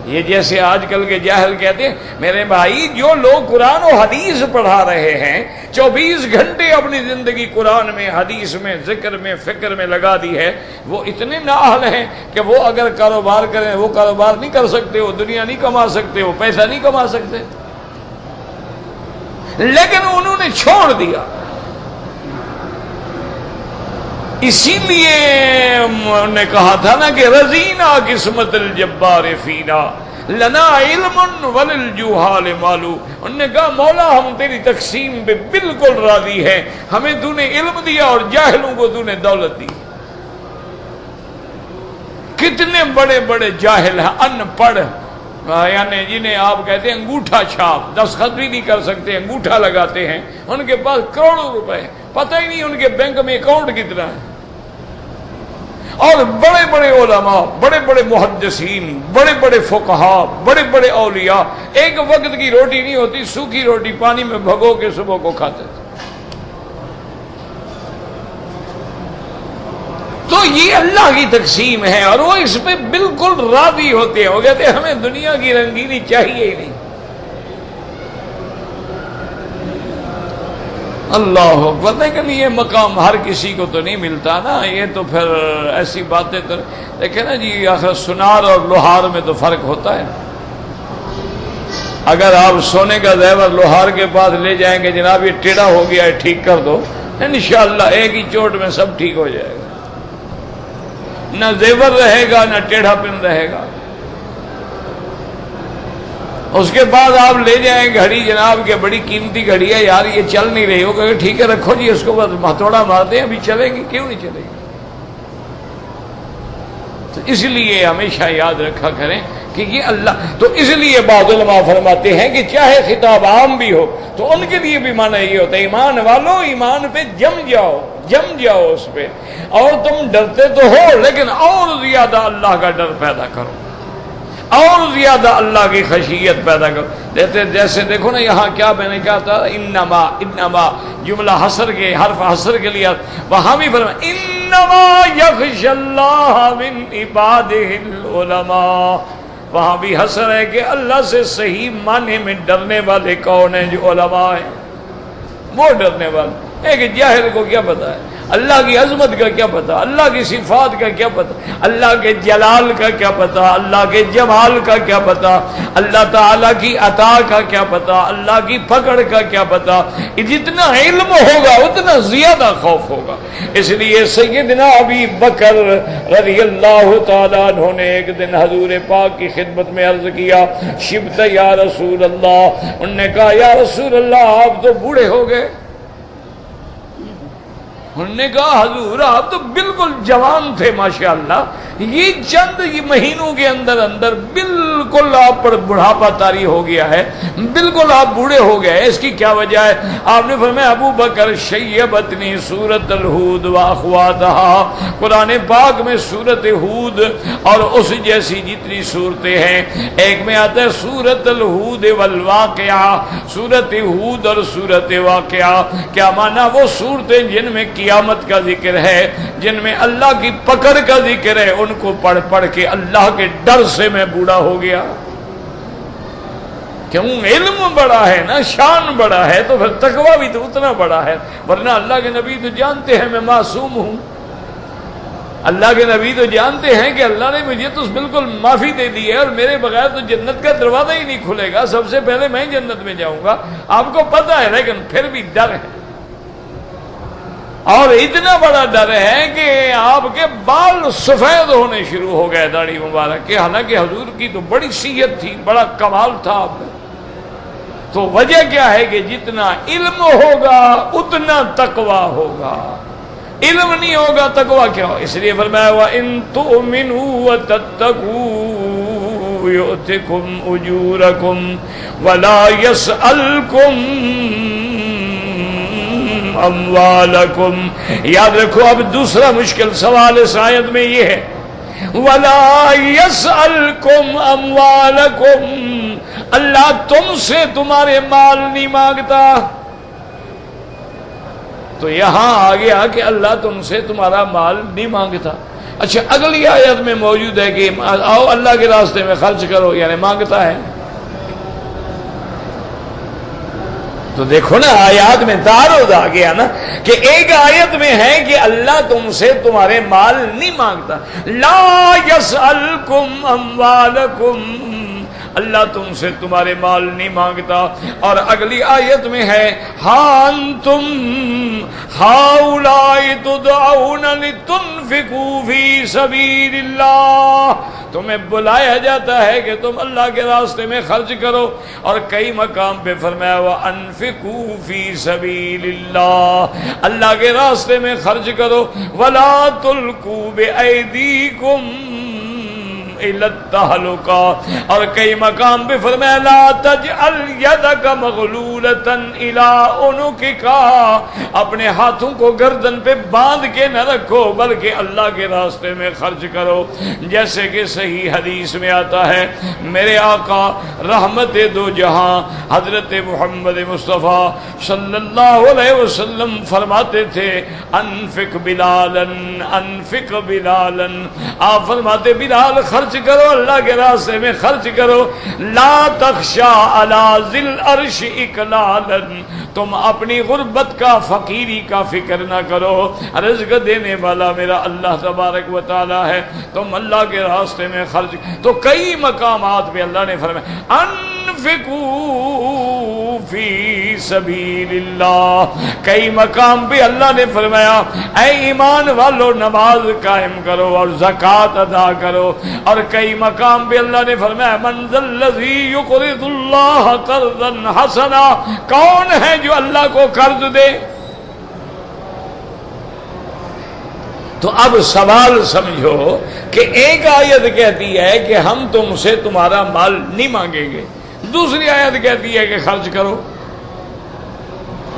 یہ جیسے آج کل کے جاہل کہتے ہیں، میرے بھائی جو لوگ قرآن و حدیث پڑھا رہے ہیں، 24 گھنٹے اپنی زندگی قرآن میں، حدیث میں، ذکر میں، فکر میں لگا دی ہے، وہ اتنے نااہل ہیں کہ وہ اگر کاروبار کریں وہ کاروبار نہیں کر سکتے، وہ دنیا نہیں کما سکتے، وہ پیسہ نہیں کما سکتے، لیکن انہوں نے چھوڑ دیا۔ اسی لیے انہوں نے کہا تھا نا کہ رضینا قسمت الجبار فینا لنا علم وللجہال مالو۔ انہوں نے کہا مولا ہم تیری تقسیم پہ بالکل راضی ہیں، ہمیں تو نے علم دیا اور جاہلوں کو تو نے دولت دی۔ کتنے بڑے بڑے جاہل ہیں، ان پڑھ، یعنی جنہیں آپ کہتے ہیں انگوٹھا چھاپ، دستخط بھی نہیں کر سکتے، انگوٹھا لگاتے ہیں، ان کے پاس کروڑوں روپے، پتہ ہی نہیں ان کے بینک میں اکاؤنٹ کتنا ہے۔ اور بڑے بڑے علماء، بڑے بڑے محدثین، بڑے بڑے فقہاء، بڑے بڑے اولیاء، ایک وقت کی روٹی نہیں ہوتی، سوکھی روٹی پانی میں بھگو کے صبح کو کھاتے تھے۔ تو یہ اللہ کی تقسیم ہے اور وہ اس پہ بالکل راضی ہوتے ہیں، وہ کہتے ہیں ہمیں دنیا کی رنگینی چاہیے ہی نہیں۔ اللہ اکبر، لیکن یہ مقام ہر کسی کو تو نہیں ملتا نا، یہ تو پھر ایسی باتیں تو دیکھیں نا جی، آخر سنار اور لوہار میں تو فرق ہوتا ہے۔ اگر آپ سونے کا زیور لوہار کے پاس لے جائیں گے، جناب یہ ٹیڑھا ہو گیا ہے ٹھیک کر دو، انشاءاللہ ایک ہی چوٹ میں سب ٹھیک ہو جائے گا، نہ زیور رہے گا نہ ٹیڑھا پن رہے گا۔ اس کے بعد آپ لے جائیں گھڑی، جناب کہ بڑی قیمتی گھڑی ہے یار یہ چل نہیں رہی ہو، کہ ٹھیک ہے رکھو جی، اس کو بس ہتھوڑا مارتے ہیں، ابھی چلے گی، کیوں نہیں چلے گی؟ تو اس لیے ہمیشہ یاد رکھا کریں کہ یہ اللہ، تو اس لیے بعض علماء فرماتے ہیں کہ چاہے خطاب عام بھی ہو تو ان کے لیے بھی معنی یہ ہوتا ہے ایمان والو ایمان پہ جم جاؤ اس پہ، اور تم ڈرتے تو ہو لیکن اور زیادہ اللہ کا ڈر پیدا کرو، اور زیادہ اللہ کی خشیت پیدا کرو۔ جیسے دیکھو نا یہاں کیا میں نے کہا تھا، انما جملہ حصر کے، حرف حصر کے لیے، وہاں بھی فرمایا انما یخشی اللہ من عبادہ العلماء، وہاں بھی حصر ہے کہ اللہ سے صحیح معنی میں ڈرنے والے کون ہیں؟ جو علماء ہیں، وہ ڈرنے والے۔ ایک جاہل کو کیا پتا ہے اللہ کی عظمت کا، کیا پتا اللہ کی صفات کا، کیا پتا اللہ کے جلال کا، کیا پتا اللہ کے جمال کا، کیا پتا اللہ تعالیٰ کی عطا کا، کیا پتا اللہ کی پکڑ کا، کیا پتا۔ جتنا علم ہوگا اتنا زیادہ خوف ہوگا۔ اس لیے سیدنا ابی بکر رضی اللہ تعالیٰ عنہ نے ایک دن حضور پاک کی خدمت میں عرض کیا، شبت یا رسول اللہ، انہوں نے کہا یا رسول اللہ آپ تو بوڑھے ہو گئے۔ انہوں نے کہا حضور آپ تو بالکل جوان تھے ماشاءاللہ، یہ چند مہینوں کے اندر بالکل آپ پر بڑھاپا طاری ہو گیا ہے، بالکل آپ بوڑھے ہو گئے، اس کی کیا وجہ ہے؟ آپ نے فرمایا ابو بکر شیبتنی سورۃ الہود واخواتہا، قرآن پاک میں سورۃ ہود اور اس جیسی جتنی صورتیں ہیں، ایک میں آتا ہے سورۃ الہود والواقعہ، سورۃ ہود اور سورۃ واقعہ، کیا معنی؟ وہ صورتیں جن میں قیامت کا ذکر ہے، جن میں اللہ کی پکڑ کا ذکر ہے، ان کو پڑھ پڑھ کے اللہ کے ڈر سے میں بوڑھا ہو گیا۔ کیوں؟ علم بڑا ہے نا، شان بڑا ہے، تو پھر تقویٰ بھی تو اتنا بڑا ہے۔ ورنہ اللہ کے نبی تو جانتے ہیں میں معصوم ہوں، اللہ کے نبی تو جانتے ہیں کہ اللہ نے مجھے تو بالکل معافی دے دی ہے اور میرے بغیر تو جنت کا دروازہ ہی نہیں کھلے گا، سب سے پہلے میں جنت میں جاؤں گا۔ آپ کو پتہ ہے، لیکن پھر بھی ڈر ہے، اور اتنا بڑا ڈر ہے کہ آپ کے بال سفید ہونے شروع ہو گئے، داڑھی مبارک کے، حالانکہ حضور کی تو بڑی صحت تھی، بڑا کمال تھا آپ میں۔ تو وجہ کیا ہے کہ جتنا علم ہوگا اتنا تقویٰ ہوگا، علم نہیں ہوگا تقویٰ کیا ہو؟ اس لیے فرمایا وَإِن تُؤْمِنُوا وَتَتَّقُوا يُؤْتِكُمْ أُجُورَكُمْ وَلَا يَسْأَلْكُمْ أَمْوَالَكُمْ۔ یاد رکھو، اب دوسرا مشکل سوال اس آیت میں یہ ہے، وَلَا يَسْأَلْكُمْ أَمْوَالَكُمْ، اللہ تم سے تمہارے مال نہیں مانگتا۔ تو یہاں آ گیا کہ اللہ تم سے تمہارا مال نہیں مانگتا۔ اچھا، اگلی آیت میں موجود ہے کہ آؤ اللہ کے راستے میں خرچ کرو، یعنی مانگتا ہے۔ تو دیکھو نا، آیات میں تعارض آ گیا نا، کہ ایک آیت میں ہے کہ اللہ تم سے تمہارے مال نہیں مانگتا، لا یسألکم اموالکم، اللہ تم سے تمہارے مال نہیں مانگتا۔ اور اگلی آیت میں ہے ہاں انتم ہؤلاء تدعون لتنفقوا فی سبیل اللہ، تمہیں بلایا جاتا ہے کہ تم اللہ کے راستے میں خرچ کرو، اور کئی مقام پہ فرمایا وانفقوا فی سبیل اللہ، اللہ کے راستے میں خرچ کرو، ولا تلقوا بایدیکم الی التہلکہ، اور کئی مقام پہ فرمایا لا تجعل یدک مغلولۃ الی عنقک، اپنے ہاتھوں کو گردن پہ باندھ کے نہ رکھو بلکہ اللہ کے راستے میں خرچ کرو۔ جیسے کہ صحیح حدیث میں آتا ہے، میرے آقا رحمت دو جہاں حضرت محمد مصطفیٰ صلی اللہ علیہ وسلم فرماتے تھے انفق بلالا انفق بلالا، آپ فرماتے بلال خرچ کرو، اللہ کے راستے میں خرچ کرو، لا تخشا علی ذی العرش اکلالا، تم اپنی غربت کا فقیری کا فکر نہ کرو، رزق دینے والا میرا اللہ تبارک و تعالی ہے، تم اللہ کے راستے میں خرچ۔ تو کئی مقامات پہ اللہ نے فرمایا انفقوا فی سبیل اللہ، کئی مقام پہ اللہ نے فرمایا اے ایمان والو نماز قائم کرو اور زکوٰۃ ادا کرو، اور کئی مقام پہ اللہ نے فرمایا من ذا الذی یقرض اللہ قرضا حسنا، کون ہے جو اللہ کو قرض دے؟ تو اب سوال سمجھو کہ ایک آیت کہتی ہے کہ ہم تم سے تمہارا مال نہیں مانگیں گے، دوسری آیت کہتی ہے کہ خرچ کرو،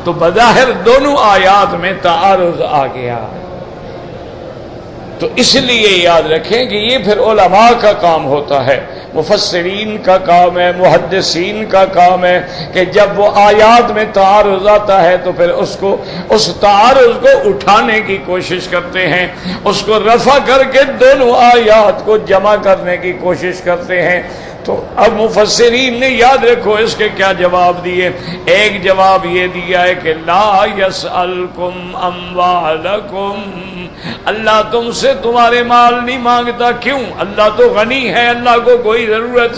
تو بظاہر دونوں آیات میں تعارض آ گیا۔ تو اس لیے یاد رکھیں کہ یہ پھر علماء کا کام ہوتا ہے، مفسرین کا کام ہے، محدثین کا کام ہے کہ جب وہ آیات میں تعارض آتا ہے تو پھر اس تعارض کو اٹھانے کی کوشش کرتے ہیں، اس کو رفع کر کے دونوں آیات کو جمع کرنے کی کوشش کرتے ہیں۔ تو اب مفسرین نے یاد رکھو اس کے کیا جواب دیے۔ ایک جواب یہ دیا ہے کہ لا یسألکم اموالکم، اللہ تم سے تمہارے مال نہیں مانگتا۔ کیوں؟ اللہ تو غنی ہے، اللہ کو کوئی ضرورت،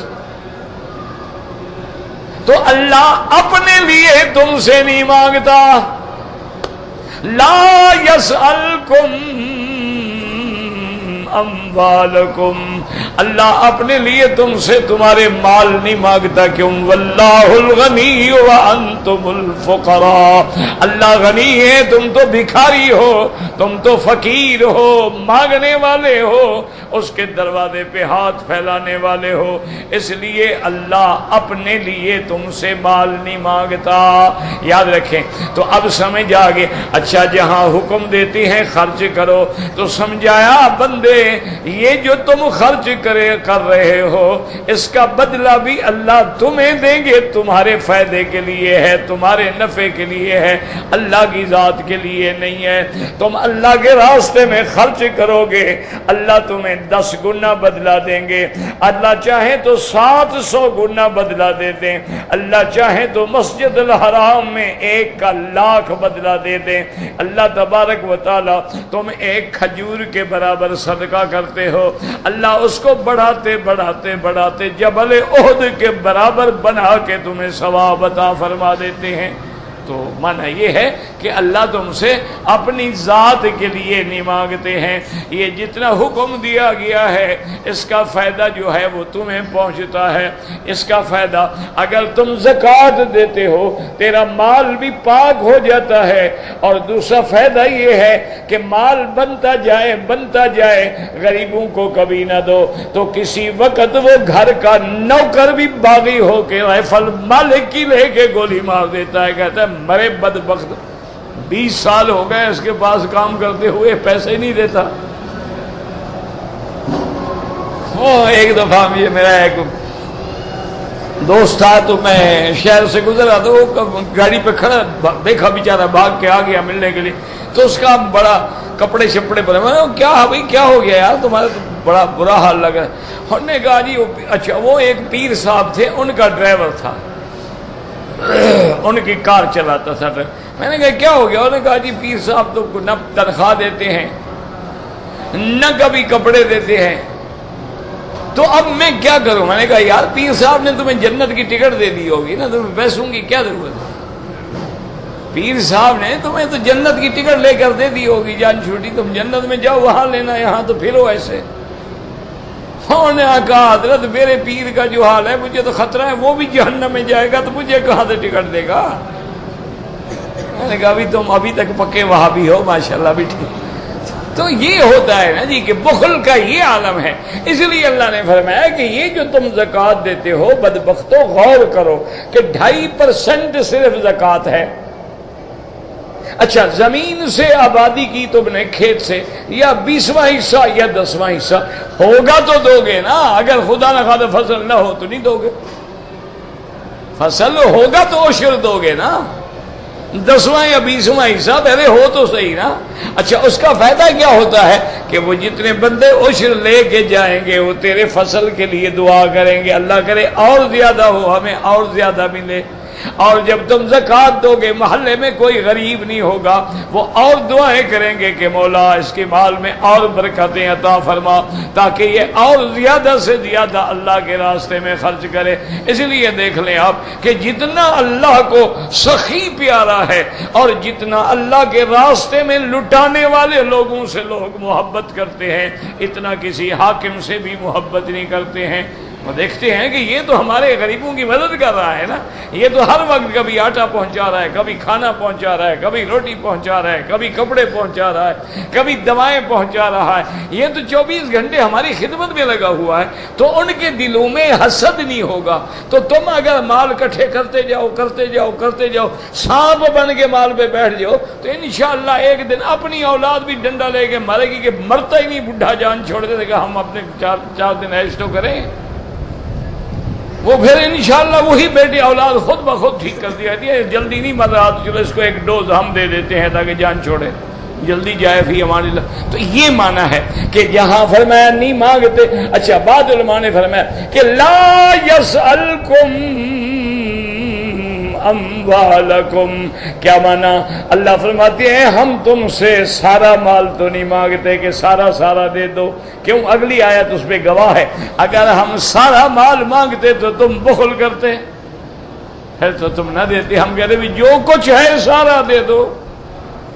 تو اللہ اپنے لیے تم سے نہیں مانگتا۔ لا یسألکم اموالکم، اللہ اپنے لیے تم سے تمہارے مال نہیں مانگتا۔ کیوں؟ واللہ الغنی وانتم الفقراء، اللہ غنی ہے، تم تو بھکاری ہو، تم تو فقیر ہو، مانگنے والے ہو، اس کے دروازے پہ ہاتھ پھیلانے والے ہو، اس لیے اللہ اپنے لیے تم سے مال نہیں مانگتا۔ یاد رکھیں۔ تو اب سمجھ آ گئے۔ اچھا، جہاں حکم دیتے ہیں خرچ کرو تو سمجھایا بندے یہ جو تم خرچ کر رہے ہو اس کا بدلہ بھی اللہ تمہیں دیں گے، تمہارے فائدے کے لیے ہے، تمہارے نفع کے لیے ہے، اللہ کی ذات کے لیے نہیں ہے۔ تم اللہ کے راستے میں خرچ کرو گے، اللہ تمہیں 10 گنا بدلہ دیں گے، اللہ چاہے تو 700 گنا بدلہ دے دیں، اللہ چاہے تو مسجد الحرام میں 1 کا 1,00,000 بدلہ دے دیں۔ اللہ تبارک و تعالی تم ایک کھجور کے برابر صدقہ کرتے ہو، اللہ اس کو بڑھاتے بڑھاتے بڑھاتے جبل احد کے برابر بنا کے تمہیں ثواب عطا فرما دیتے ہیں۔ تو معنی یہ ہے کہ اللہ تم سے اپنی ذات کے لیے نہیں مانگتے ہیں، یہ جتنا حکم دیا گیا ہے اس کا فائدہ جو ہے وہ تمہیں پہنچتا ہے۔ اس کا فائدہ اگر تم زکوٰۃ دیتے ہو تیرا مال بھی پاک ہو جاتا ہے، اور دوسرا فائدہ یہ ہے کہ مال بنتا جائے، غریبوں کو کبھی نہ دو تو کسی وقت وہ گھر کا نوکر بھی باغی ہو کے رائفل مالک کی لے کے گولی مار دیتا ہے، کہتا ہے مرے بدبخت 20 سال ہو گئے اس کے پاس کام کرتے ہوئے پیسے نہیں دیتا۔ ایک دفعہ یہ میرا ایک دوست تھا تو میں شہر سے گزرا تو وہ گاڑی پہ کھڑا دیکھا بیچارہ بھاگ کے آ گیا ملنے کے لیے، تو اس کا بڑا کپڑے شپڑے پر کیا بھائی کیا ہو گیا یار تمہارا تو بڑا برا حال لگ رہا ہے۔ انہوں نے کہا جی اچھا وہ ایک پیر صاحب تھے، ان کا ڈرائیور تھا، ان کی کار چلاتا تھا۔ میں نے کہا کیا ہو گیا؟ انہوں نے کہا جی پیر صاحب تو نہ تنخواہ دیتے ہیں نہ کبھی کپڑے دیتے ہیں، تو اب میں کیا کروں؟ میں نے کہا یار پیر صاحب نے تمہیں جنت کی ٹکٹ دے دی ہوگی نا، تمہیں پیسوں کی کیا ضرورت ہے؟ پیر صاحب نے تمہیں تو جنت کی ٹکٹ لے کر دے دی ہوگی، جان چھوٹی، تم جنت میں جاؤ وہاں لینا، یہاں تو پھرو ایسے۔ انہوں نے کہا حضرت میرے پیر کا جو حال ہے مجھے تو خطرہ ہے وہ بھی جہنم میں جائے گا تو مجھے کہاں سے ٹکٹ دے گا؟ میں نے کہا ابھی تم ابھی تک پکے وہابی ہو، ماشاءاللہ بھی ٹھیک۔ تو یہ ہوتا ہے نا جی کہ بخل کا یہ عالم ہے، اس لیے اللہ نے فرمایا کہ یہ جو تم زکوٰۃ دیتے ہو بدبختو غور کرو کہ 2.5% صرف زکوٰۃ ہے۔ اچھا زمین سے آبادی کی تم نے کھیت سے، یا 20واں حصہ یا 10واں حصہ ہوگا تو دو گے نا، اگر خدا نہ خواستہ فصل نہ ہو تو نہیں دو گے، فصل ہوگا تو عشر دو گے نا، 10واں یا 20واں حصہ پہلے ہو تو صحیح نا۔ اچھا اس کا فائدہ کیا ہوتا ہے کہ وہ جتنے بندے عشر لے کے جائیں گے وہ تیرے فصل کے لیے دعا کریں گے، اللہ کرے اور زیادہ ہو، ہمیں اور زیادہ ملے۔ اور جب تم زکوٰۃ دو گے محلے میں کوئی غریب نہیں ہوگا، وہ اور دعائیں کریں گے کہ مولا اس کے مال میں اور برکتیں عطا فرما تاکہ یہ اور زیادہ سے زیادہ اللہ کے راستے میں خرچ کرے۔ اس لیے دیکھ لیں آپ کہ جتنا اللہ کو سخی پیارا ہے اور جتنا اللہ کے راستے میں لٹانے والے لوگوں سے لوگ محبت کرتے ہیں، اتنا کسی حاکم سے بھی محبت نہیں کرتے ہیں۔ وہ دیکھتے ہیں کہ یہ تو ہمارے غریبوں کی مدد کر رہا ہے نا، یہ تو ہر وقت کبھی آٹا پہنچا رہا ہے، کبھی کھانا پہنچا رہا ہے، کبھی روٹی پہنچا رہا ہے، کبھی کپڑے پہنچا رہا ہے، کبھی دوائیں پہنچا رہا ہے، یہ تو 24 گھنٹے ہماری خدمت میں لگا ہوا ہے، تو ان کے دلوں میں حسد نہیں ہوگا۔ تو تم اگر مال اکٹھے کرتے جاؤ سانپ بن کے مال پہ بیٹھ جاؤ تو انشاءاللہ ایک دن اپنی اولاد بھی ڈنڈا لے کے مارے گی کہ مرتا ہی نہیں، بڈھا جان چھوڑ دے گا، ہم اپنے 4 دن ایش تو کریں۔ وہ پھر انشاءاللہ وہی بیٹی اولاد خود بخود ٹھیک کر دیا ہے، جلدی نہیں مر رہا تو چلو اس کو ایک ڈوز ہم دے دیتے ہیں تاکہ جان چھوڑے، جلدی جائے فی امان اللہ۔ تو یہ معنی ہے کہ جہاں فرمایا نہیں مانگتے۔ اچھا بعض علماء نے فرمایا کہ لا یسألکم اموالکم، کیا مانا؟ اللہ فرماتے ہیں ہم تم سے سارا مال تو نہیں مانگتے کہ سارا دے دو، کیوں؟ اگلی آیت اس پہ گواہ ہے، اگر ہم سارا مال مانگتے تو تم بخل کرتے، پھر تو تم نہ دیتے، ہم کہتے بھی جو کچھ ہے سارا دے دو،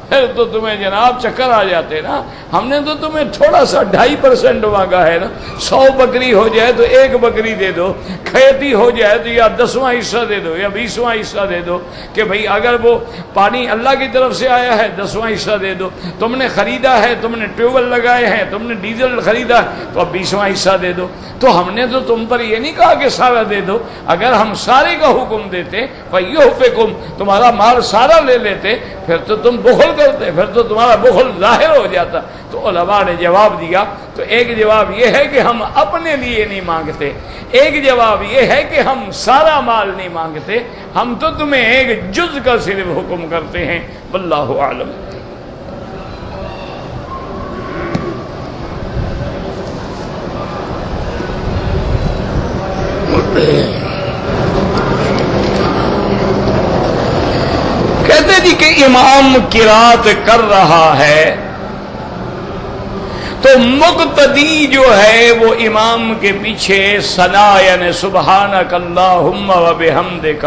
پھر تو تمہیں جناب چکر آ جاتے نا۔ ہم نے تو تمہیں تھوڑا سا 2.5% مانگا ہے نا، 100 بکری ہو جائے تو 1 بکری دے دو، کھیتی ہو جائے تو یا 10واں حصہ دے دو یا 20واں حصہ دے دو، کہ بھئی اگر وہ پانی اللہ کی طرف سے آیا ہے 10واں حصہ دے دو، تم نے خریدا ہے، تم نے ٹیوب ویل لگائے ہیں، تم نے ڈیزل خریدا ہے تو اب 20واں حصہ دے دو۔ تو ہم نے تو تم پر یہ نہیں کہا کہ سارا دے دو، اگر ہم سارے کا حکم دیتے فَيُحْفِكُمْ، تمہارا مال سارا لے لیتے، پھر تو تم بخل کرتے، پھر تو تمہارا بخل ظاہر ہو جاتا۔ تو علماء نے جواب دیا، تو ایک جواب یہ ہے کہ ہم اپنے لیے نہیں مانگتے، ایک جواب یہ ہے کہ ہم سارا مال نہیں مانگتے، ہم تو تمہیں ایک جز کا صرف حکم کرتے ہیں، واللہ اعلم۔ کہتے جی کہ امام قرات کر رہا ہے تو مقتدی جو ہے وہ امام کے پیچھے ثنا یعنی سبحانک اللہم و بحمدک،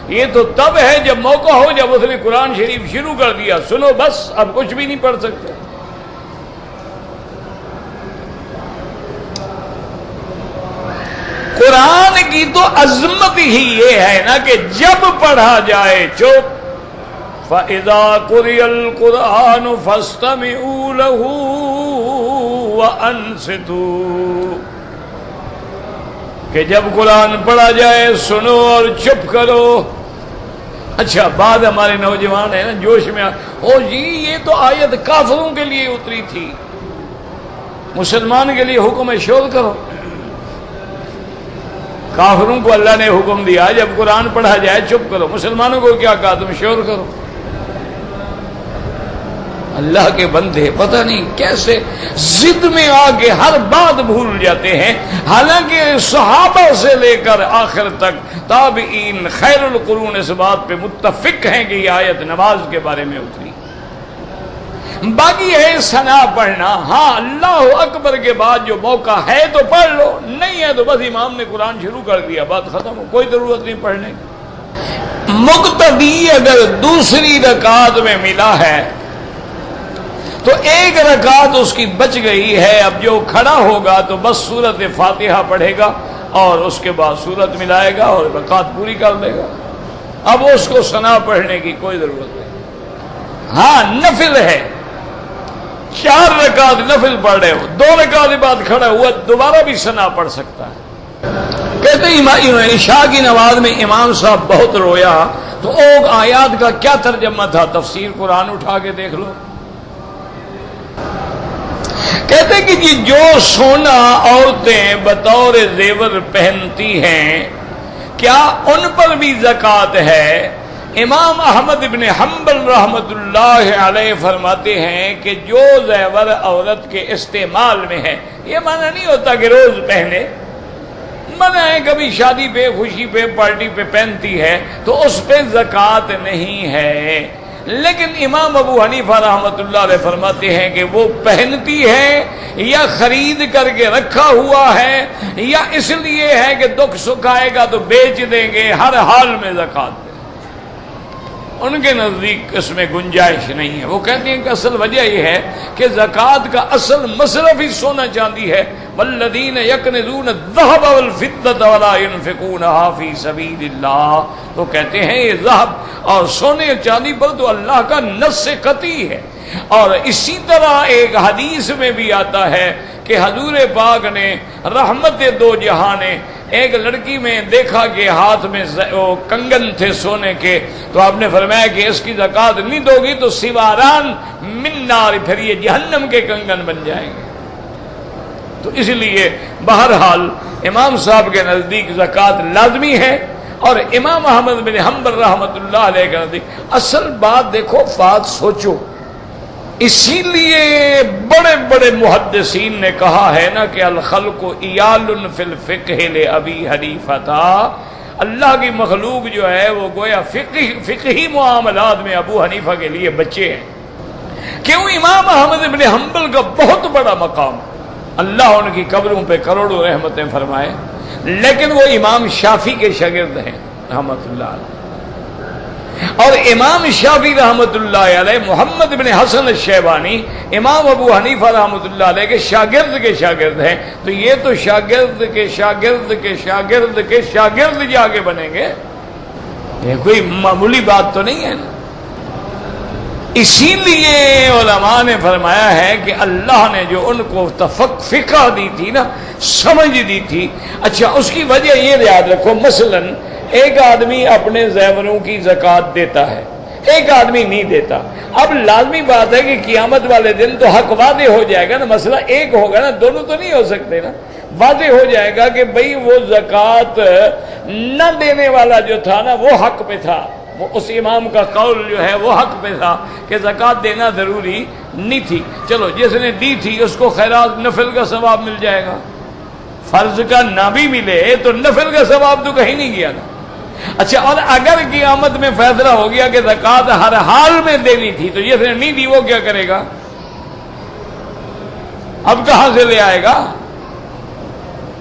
یہ تو تب ہے جب موقع ہو، جب اس نے قرآن شریف شروع کر دیا، سنو بس، اب کچھ بھی نہیں پڑھ سکتے۔ قرآن کی تو عظمت ہی یہ ہے نا کہ جب پڑھا جائے چپ، فَإِذَا قُرِئَ الْقُرْآنُ فَاسْتَمِعُوا لَهُ وَأَنصِتُوا، کہ جب قرآن پڑھا جائے سنو اور چپ کرو۔ اچھا، بعد ہمارے نوجوان ہیں نا جوش میں او جی یہ تو آیت کافروں کے لیے اتری تھی، مسلمان کے لیے حکم ہے شور کرو۔ کافروں کو اللہ نے حکم دیا جب قرآن پڑھا جائے چپ کرو، مسلمانوں کو کیا کہا تم شور کرو۔ اللہ کے بندے پتہ نہیں کیسے ضد میں آ کے ہر بات بھول جاتے ہیں، حالانکہ صحابہ سے لے کر آخر تک تابعین خیر القرون اس بات پہ متفق ہیں کہ یہ آیت نماز کے بارے میں اتری۔ باقی ہے ثنا پڑھنا، ہاں اللہ اکبر کے بعد جو موقع ہے تو پڑھ لو، نہیں ہے تو بس امام نے قرآن شروع کر دیا، بات ختم ہو، کوئی ضرورت نہیں پڑھنے کی۔ مقتدی اگر دوسری رکعت میں ملا ہے تو ایک رکعت اس کی بچ گئی ہے، اب جو کھڑا ہوگا تو بس سورت فاتحہ پڑھے گا اور اس کے بعد سورت ملائے گا اور رکعت پوری کر لے گا، اب اس کو ثنا پڑھنے کی کوئی ضرورت نہیں۔ ہاں نفل ہے، 4 رکعت نفل پڑھ رہے ہو، 2 رکعت بعد کھڑا ہوا دوبارہ بھی ثنا پڑھ سکتا ہے۔ کہتے ہیں عشاء کی نماز میں امام صاحب بہت رویا، تو اوگ آیات کا کیا ترجمہ تھا، تفسیر قرآن اٹھا کے دیکھ لو۔ کہتے ہیں کہ جی جو سونا عورتیں بطور زیور پہنتی ہیں کیا ان پر بھی زکوٰۃ ہے؟ امام احمد بن حنبل رحمۃ اللہ علیہ فرماتے ہیں کہ جو زیور عورت کے استعمال میں ہے، یہ معنی نہیں ہوتا کہ روز پہنے، منع ہے کبھی شادی پہ خوشی پہ پارٹی پہ پہنتی ہے تو اس پہ زکوٰۃ نہیں ہے، لیکن امام ابو حنیفہ رحمۃ اللہ علیہ فرماتے ہیں کہ وہ پہنتی ہے یا خرید کر کے رکھا ہوا ہے یا اس لیے ہے کہ دکھ سکھ آئے گا تو بیچ دیں گے، ہر حال میں زکوٰۃ۔ ان کے نزدیک اس میں گنجائش نہیں ہے، وہ کہتے ہیں کہ اصل وجہ یہ ہے کہ زکوٰۃ کا اصل مصرف ہی سونا چاندی ہے، والذین یکنزون الذهب والفضة ولا ينفقونها فی سبیل اللہ، تو کہتے ہیں یہ ذهب اور سونے چاندی پر تو اللہ کا نص قطعی ہے۔ اور اسی طرح ایک حدیث میں بھی آتا ہے کہ حضور پاک نے رحمت دو جہان نے ایک لڑکی میں دیکھا کہ ہاتھ میں کنگن تھے سونے کے، تو آپ نے فرمایا کہ اس کی زکوٰۃ نہیں دو گی تو سواران من نار، پھر یہ جہنم کے کنگن بن جائیں گے۔ تو اس لیے بہرحال امام صاحب کے نزدیک زکوٰۃ لازمی ہے، اور امام احمد بن حنبل رحمۃ اللہ علیہ کے نزدیک اصل بات دیکھو، بات سوچو، اسی لیے بڑے بڑے محدثین نے کہا ہے نا کہ الخلق ایال فی الفقہ لابی حنیفہ، اللہ کی مخلوق جو ہے وہ گویا فقہی معاملات میں ابو حنیفہ کے لیے بچے ہیں۔ کیوں؟ امام احمد بن حنبل کا بہت بڑا مقام، اللہ ان کی قبروں پہ کروڑوں رحمتیں فرمائے، لیکن وہ امام شافعی کے شاگرد ہیں رحمت اللہ علیہ، اور امام شافعی رحمت اللہ علیہ محمد بن حسن الشیبانی امام ابو حنیفہ رحمت اللہ علیہ کے شاگرد ہیں، تو یہ تو شاگرد کے شاگرد کے شاگرد کے شاگرد جا کے بنیں گے، یہ کوئی معمولی بات تو نہیں ہے نا۔ اسی لیے علماء نے فرمایا ہے کہ اللہ نے جو ان کو فقہ دی تھی نا، سمجھ دی تھی، اچھا اس کی وجہ یہ یاد رکھو، مثلا ایک آدمی اپنے زیوروں کی زکوٰۃ دیتا ہے، ایک آدمی نہیں دیتا. اب لازمی بات ہے کہ قیامت والے دن تو حق واضح ہو جائے گا نا, مسئلہ ایک ہوگا نا, دونوں تو نہیں ہو سکتے نا. واضح ہو جائے گا کہ بھئی وہ زکوٰۃ نہ دینے والا جو تھا نا وہ حق پہ تھا, وہ اس امام کا قول جو ہے وہ حق پہ تھا کہ زکوٰۃ دینا ضروری نہیں تھی. چلو جس نے دی تھی اس کو خیرات نفل کا ثواب مل جائے گا, فرض کا نہ بھی ملے تو نفل کا ثواب تو کہیں نہیں گیا نا. اچھا, اور اگر قیامت میں فیصلہ ہو گیا کہ زکوٰۃ ہر حال میں دینی تھی تو جس نے نہیں دی وہ کیا کرے گا؟ اب کہاں سے لے آئے گا؟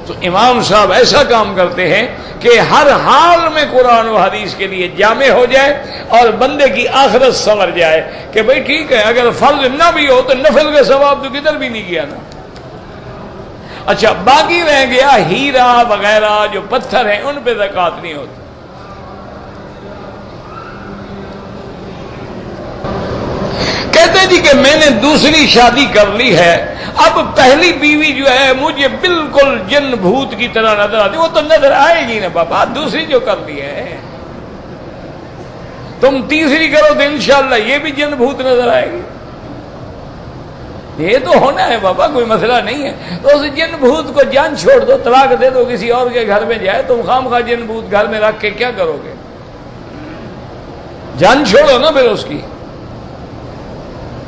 تو امام صاحب ایسا کام کرتے ہیں کہ ہر حال میں قرآن و حدیث کے لیے جامع ہو جائے اور بندے کی آخرت سنور جائے کہ بھئی ٹھیک ہے اگر فرض نہ بھی ہو تو نفل کا ثواب تو کدھر بھی نہیں گیا نا. اچھا, باقی رہ گیا ہیرا وغیرہ جو پتھر ہیں ان پہ زکوٰۃ نہیں ہوتی. کہتے جی کہ میں نے دوسری شادی کر لی ہے, اب پہلی بیوی جو ہے مجھے بالکل جن بھوت کی طرح نظر آتی, وہ تو نظر آئے گی نا بابا, دوسری جو کر لی ہے. تم تیسری کرو تو انشاءاللہ یہ بھی جن بھوت نظر آئے گی. یہ تو ہونا ہے بابا, کوئی مسئلہ نہیں ہے. تو اس جن بھوت کو جان چھوڑ دو, طلاق دے دو, کسی اور کے گھر میں جائے. تم خام خواہ جن بھوت گھر میں رکھ کے کیا کرو گے؟ جان چھوڑو نا پھر اس کی.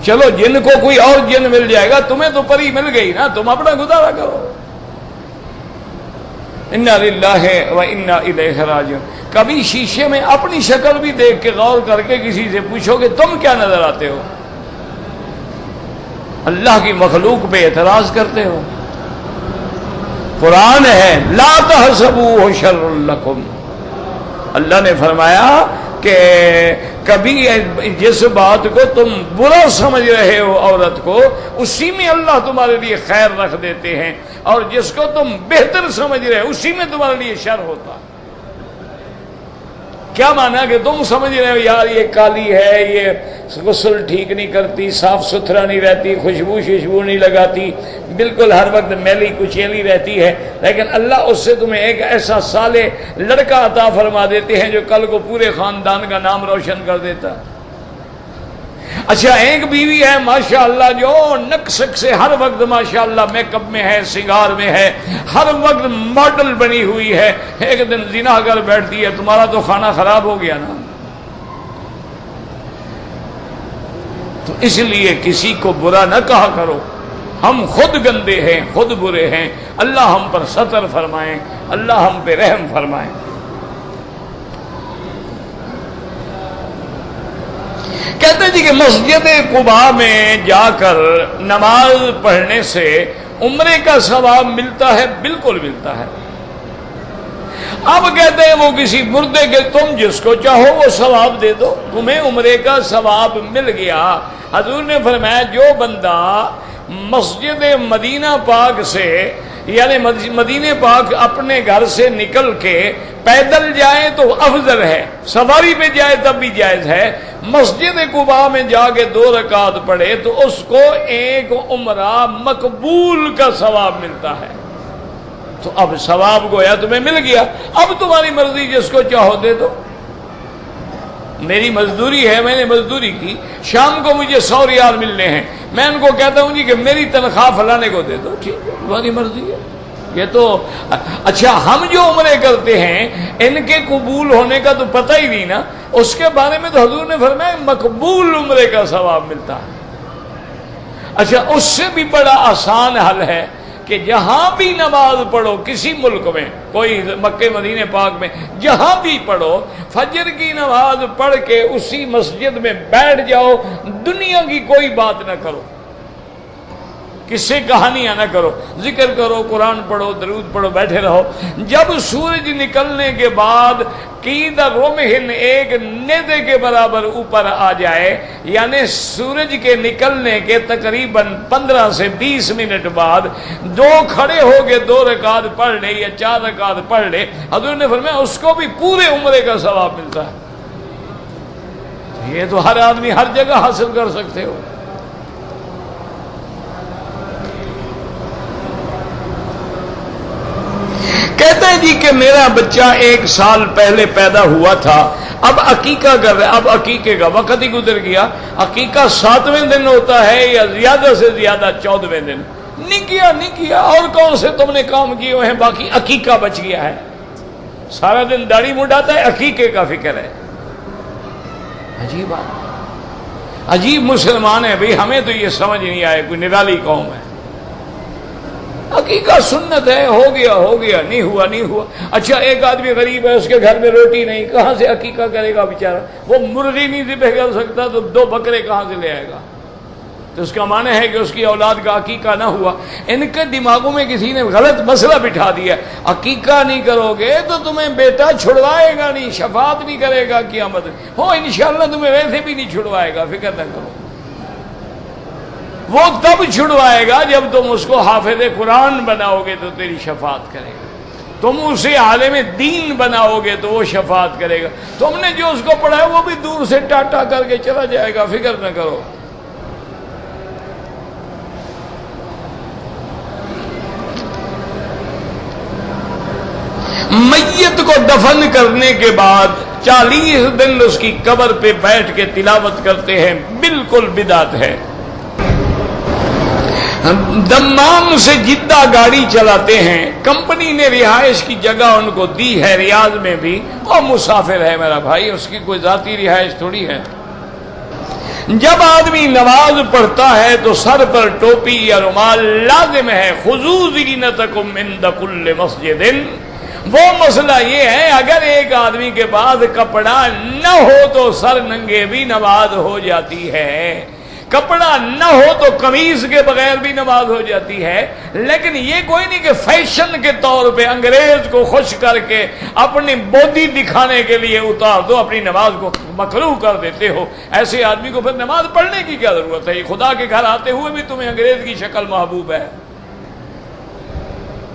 چلو جن کو کوئی اور جن مل جائے گا, تمہیں تو پری مل گئی نا, تم اپنا گزارا کرو. انا للہ و انا الیہ راجعون. کبھی شیشے میں اپنی شکل بھی دیکھ کے غور کر کے کسی سے پوچھو کہ تم کیا نظر آتے ہو؟ اللہ کی مخلوق پہ اعتراض کرتے ہو. قرآن ہے لا تحسبوہ شر لکم. اللہ نے فرمایا کہ کبھی جس بات کو تم برا سمجھ رہے ہو عورت کو, اسی میں اللہ تمہارے لیے خیر رکھ دیتے ہیں, اور جس کو تم بہتر سمجھ رہے ہو اسی میں تمہارے لیے شر ہوتا. کیا مانا کہ تم سمجھ رہے ہو یار یہ کالی ہے, یہ غسل ٹھیک نہیں کرتی, صاف ستھرا نہیں رہتی, خوشبو نہیں لگاتی, بالکل ہر وقت میلی کچیلی رہتی ہے, لیکن اللہ اس سے تمہیں ایک ایسا صالح لڑکا عطا فرما دیتے ہیں جو کل کو پورے خاندان کا نام روشن کر دیتا. اچھا, ایک بیوی ہے ماشاءاللہ جو نک سک سے ہر وقت ماشاءاللہ میک اپ میں ہے, سنگار میں ہے, ہر وقت ماڈل بنی ہوئی ہے, ایک دن زنا کر بیٹھتی ہے, تمہارا تو کھانا خراب ہو گیا نا. تو اس لیے کسی کو برا نہ کہا کرو, ہم خود گندے ہیں, خود برے ہیں. اللہ ہم پر ستر فرمائیں, اللہ ہم پہ رحم فرمائیں. کہتے جی کہ مسجد قباء میں جا کر نماز پڑھنے سے عمرے کا ثواب ملتا ہے؟ بالکل ملتا ہے. اب کہتے ہیں وہ کسی مردے کے, تم جس کو چاہو وہ ثواب دے دو, تمہیں عمرے کا ثواب مل گیا. حضور نے فرمایا جو بندہ مسجد مدینہ پاک سے یعنی مدینہ پاک اپنے گھر سے نکل کے پیدل جائے تو افضل ہے, سواری پہ جائے تب بھی جائز ہے. مسجد قباء میں جا کے 2 رکعت پڑھے تو اس کو ایک عمرہ مقبول کا ثواب ملتا ہے. تو اب ثواب گویا تمہیں مل گیا, اب تمہاری مرضی, جس کو چاہو دے دو. میری مزدوری ہے, میں نے مزدوری کی, شام کو مجھے 100 ریال ملنے ہیں, میں ان کو کہتا ہوں جی کہ میری تنخواہ فلانے کو دے دو, ٹھیک ہے تمہاری مرضی ہے. یہ تو اچھا, ہم جو عمرے کرتے ہیں ان کے قبول ہونے کا تو پتہ ہی نہیں نا, اس کے بارے میں تو حضور نے فرمایا مقبول عمرے کا ثواب ملتا ہے. اچھا, اس سے بھی بڑا آسان حل ہے کہ جہاں بھی نماز پڑھو کسی ملک میں, کوئی مکہ مدینے پاک میں جہاں بھی پڑھو, فجر کی نماز پڑھ کے اسی مسجد میں بیٹھ جاؤ, دنیا کی کوئی بات نہ کرو, کس سے کہانیاں نہ کرو, ذکر کرو, قرآن پڑھو, درود پڑھو, بیٹھے رہو. جب سورج نکلنے کے بعد قید رمحن ایک نیزے کے برابر اوپر آ جائے, یعنی سورج کے نکلنے کے تقریباً 15 سے 20 منٹ بعد 2 کھڑے ہو کے 2 رکعت پڑھ لے یا 4 رکعت پڑھ لے, حضور نے فرمایا اس کو بھی پورے عمرے کا ثواب ملتا ہے. یہ تو ہر آدمی ہر جگہ حاصل کر سکتے ہو. کہتے ہیں جی کہ میرا بچہ 1 سال پہلے پیدا ہوا تھا, اب عقیقہ کر رہے، اب عقیقے کا وقت ہی گزر گیا. عقیقہ 7ویں دن ہوتا ہے یا زیادہ سے زیادہ 14ویں دن. نہیں کیا. اور کون سے تم نے کام کیے ہوئے ہیں؟ باقی عقیقہ بچ گیا ہے. سارا دن داڑھی مڈاتا ہے، عقیقے کا فکر ہے. عجیب بات، عجیب مسلمان ہے بھئی. ہمیں تو یہ سمجھ نہیں آئے، کوئی نرالی قوم ہے. عقیقہ سنت ہے، ہو گیا، نہیں ہوا. اچھا ایک آدمی غریب ہے، اس کے گھر میں روٹی نہیں، کہاں سے عقیقہ کرے گا بیچارہ؟ وہ مرغی نہیں ذبح کر سکتا تو 2 بکرے کہاں سے لے آئے گا؟ تو اس کا معنی ہے کہ اس کی اولاد کا عقیقہ نہ ہوا. ان کے دماغوں میں کسی نے غلط مسئلہ بٹھا دیا. عقیقہ نہیں کرو گے تو تمہیں بیٹا چھڑوائے گا نہیں، شفاعت نہیں کرے گا قیامت میں. ہو انشاءاللہ تمہیں ویسے بھی نہیں چھڑوائے گا، فکر نہ کرو. وہ تب چھڑوائے گا جب تم اس کو حافظ قرآن بناؤ گے تو تیری شفاعت کرے گا. تم اسے عالم دین بناؤ گے تو وہ شفاعت کرے گا. تم نے جو اس کو پڑھایا وہ بھی دور سے ٹاٹا کر کے چلا جائے گا، فکر نہ کرو. میت کو دفن کرنے کے بعد 40 دن اس کی قبر پہ بیٹھ کے تلاوت کرتے ہیں، بالکل بدعت ہے. دمام سے جدہ گاڑی چلاتے ہیں، کمپنی نے رہائش کی جگہ ان کو دی ہے ریاض میں بھی. وہ مسافر ہے میرا بھائی، اس کی کوئی ذاتی رہائش تھوڑی ہے. جب آدمی نماز پڑھتا ہے تو سر پر ٹوپی یا رومال لازم ہے. خذوا زینتکم عند کل مسجد. وہ مسئلہ یہ ہے اگر ایک آدمی کے پاس کپڑا نہ ہو تو سر ننگے بھی نماز ہو جاتی ہے. کپڑا نہ ہو تو قمیض کے بغیر بھی نماز ہو جاتی ہے. لیکن یہ کوئی نہیں کہ فیشن کے طور پہ انگریز کو خوش کر کے اپنی بودی دکھانے کے لیے اتار دو، اپنی نماز کو مکروہ کر دیتے ہو. ایسے آدمی کو پھر نماز پڑھنے کی کیا ضرورت ہے؟ خدا کے گھر آتے ہوئے بھی تمہیں انگریز کی شکل محبوب ہے.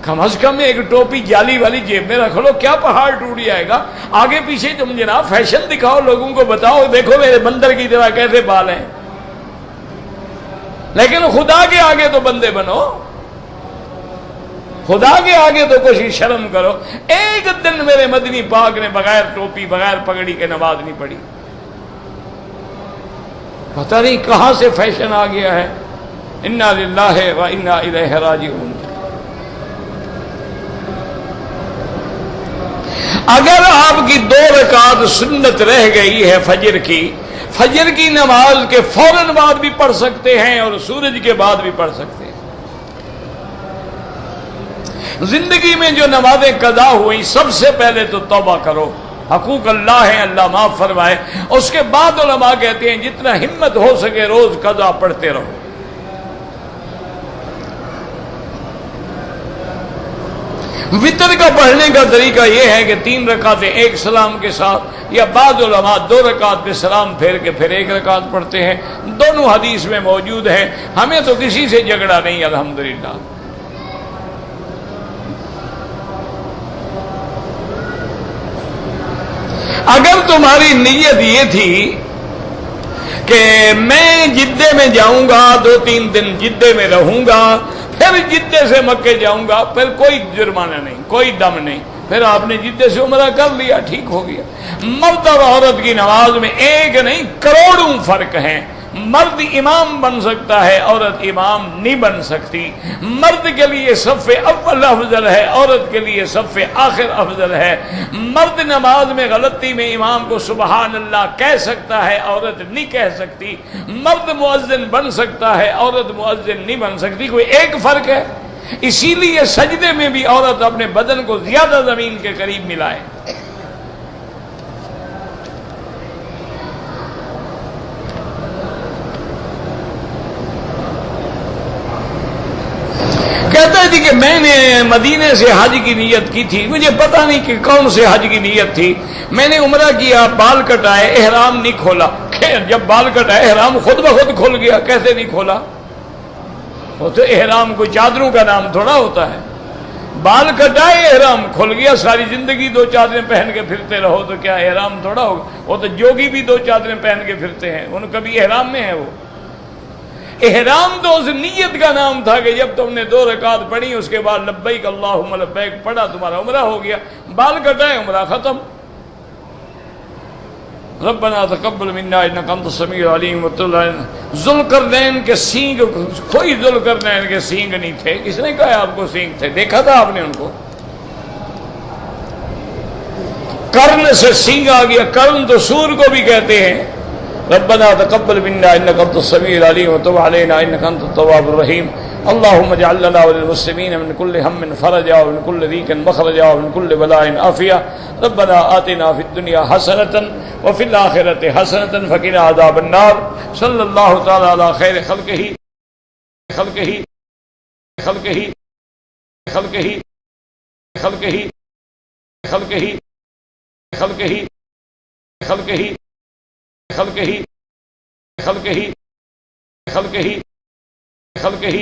کم از کم ایک ٹوپی جالی والی جیب میں رکھ لو، کیا پہاڑ ٹوٹ جائے گا؟ آگے پیچھے تم جناب فیشن دکھاؤ، لوگوں کو بتاؤ دیکھو میرے بندر کی طرح کیسے بال ہیں. لیکن خدا کے آگے تو بندے بنو، خدا کے آگے تو کچھ شرم کرو. ایک دن میرے مدنی پاک نے بغیر ٹوپی بغیر پگڑی کے نماز نہیں پڑھی. پتہ نہیں کہاں سے فیشن آ گیا ہے. انا للہ و انا الیہ راجعون. اگر آپ کی 2 رکعت سنت رہ گئی ہے فجر کی نماز کے فوراً بعد بھی پڑھ سکتے ہیں اور سورج کے بعد بھی پڑھ سکتے ہیں. زندگی میں جو نمازیں قضا ہوئی سب سے پہلے تو توبہ کرو، حقوق اللہ ہے، اللہ معاف فرمائے. اس کے بعد علماء کہتے ہیں جتنا ہمت ہو سکے روز قضا پڑھتے رہو. وتر کا پڑھنے کا طریقہ یہ ہے کہ 3 رکعتیں ایک سلام کے ساتھ، یا بعض علماء 2 رکعت پہ سلام پھیر کے پھر 1 رکعت پڑھتے ہیں. دونوں حدیث میں موجود ہیں. ہمیں تو کسی سے جھگڑا نہیں الحمدللہ. اگر تمہاری نیت یہ تھی کہ میں جدے میں جاؤں گا 2-3 دن جدے میں رہوں گا پھر جدے سے مکے جاؤں گا، پھر کوئی جرمانہ نہیں، کوئی دم نہیں. پھر آپ نے جدے سے عمرہ کر لیا، ٹھیک ہو گیا. مرد اور عورت کی نماز میں ایک نہیں کروڑوں فرق ہیں. مرد امام بن سکتا ہے، عورت امام نہیں بن سکتی. مرد کے لیے صف اول افضل ہے، عورت کے لیے صف آخر افضل ہے. مرد نماز میں غلطی میں امام کو سبحان اللہ کہہ سکتا ہے، عورت نہیں کہہ سکتی. مرد مؤذن بن سکتا ہے، عورت مؤذن نہیں بن سکتی. کوئی ایک فرق ہے. اسی لیے سجدے میں بھی عورت اپنے بدن کو زیادہ زمین کے قریب ملائے. کہتا ہے کہ میں نے مدینے سے حج کی نیت کی تھی، مجھے پتہ نہیں کہ کون سے حج کی نیت تھی. میں نے عمرہ کیا، بال کٹائے، احرام نہیں کھولا. جب بال کٹائے احرام خود بخود کھل گیا. کیسے نہیں کھولا؟ وہ تو احرام کوئی چادروں کا نام تھوڑا ہوتا ہے. بال کٹائے احرام کھل گیا. ساری زندگی 2 چادریں پہن کے پھرتے رہو تو کیا احرام تھوڑا ہوگا؟ وہ تو جوگی بھی 2 چادریں پہن کے پھرتے ہیں، ان کبھی احرام میں ہے. وہ احرام تو اس نیت کا نام تھا کہ جب تم نے 2 رکعت پڑھی اس کے بعد لبیک اللہم لبیک پڑھا، تمہارا عمرہ ہو گیا. بال کٹائے عمرہ ختم. ربنا تقبل منا انك انت السميع العليم وتب علينا. ذوالقرنین کے سینگ، کوئی ذوالقرنین کے سینگ نہیں تھے. کس نے کہا آپ کو سینگ تھے؟ دیکھا تھا آپ نے ان کو؟ کرن سے سینگ آ گیا. کرن تو سور کو بھی کہتے ہیں. ربنا تقبل منا انك انت السميع العليم وتب علينا انك انت التواب الرحيم. اللهم اجعل لنا وللمسلمين من كل هم فرجا ومن كل ضيق مخرجا ومن كل بلاء عافية. ربنا آتنا في الدنيا حسنة وفي الآخرة حسنة فقنا عذاب النار. صلى الله تعالى على خير خلقه خلقه خلقه خلقه خلقه خلقه خلقه خلقه خلقه خلقه خلقه خلقه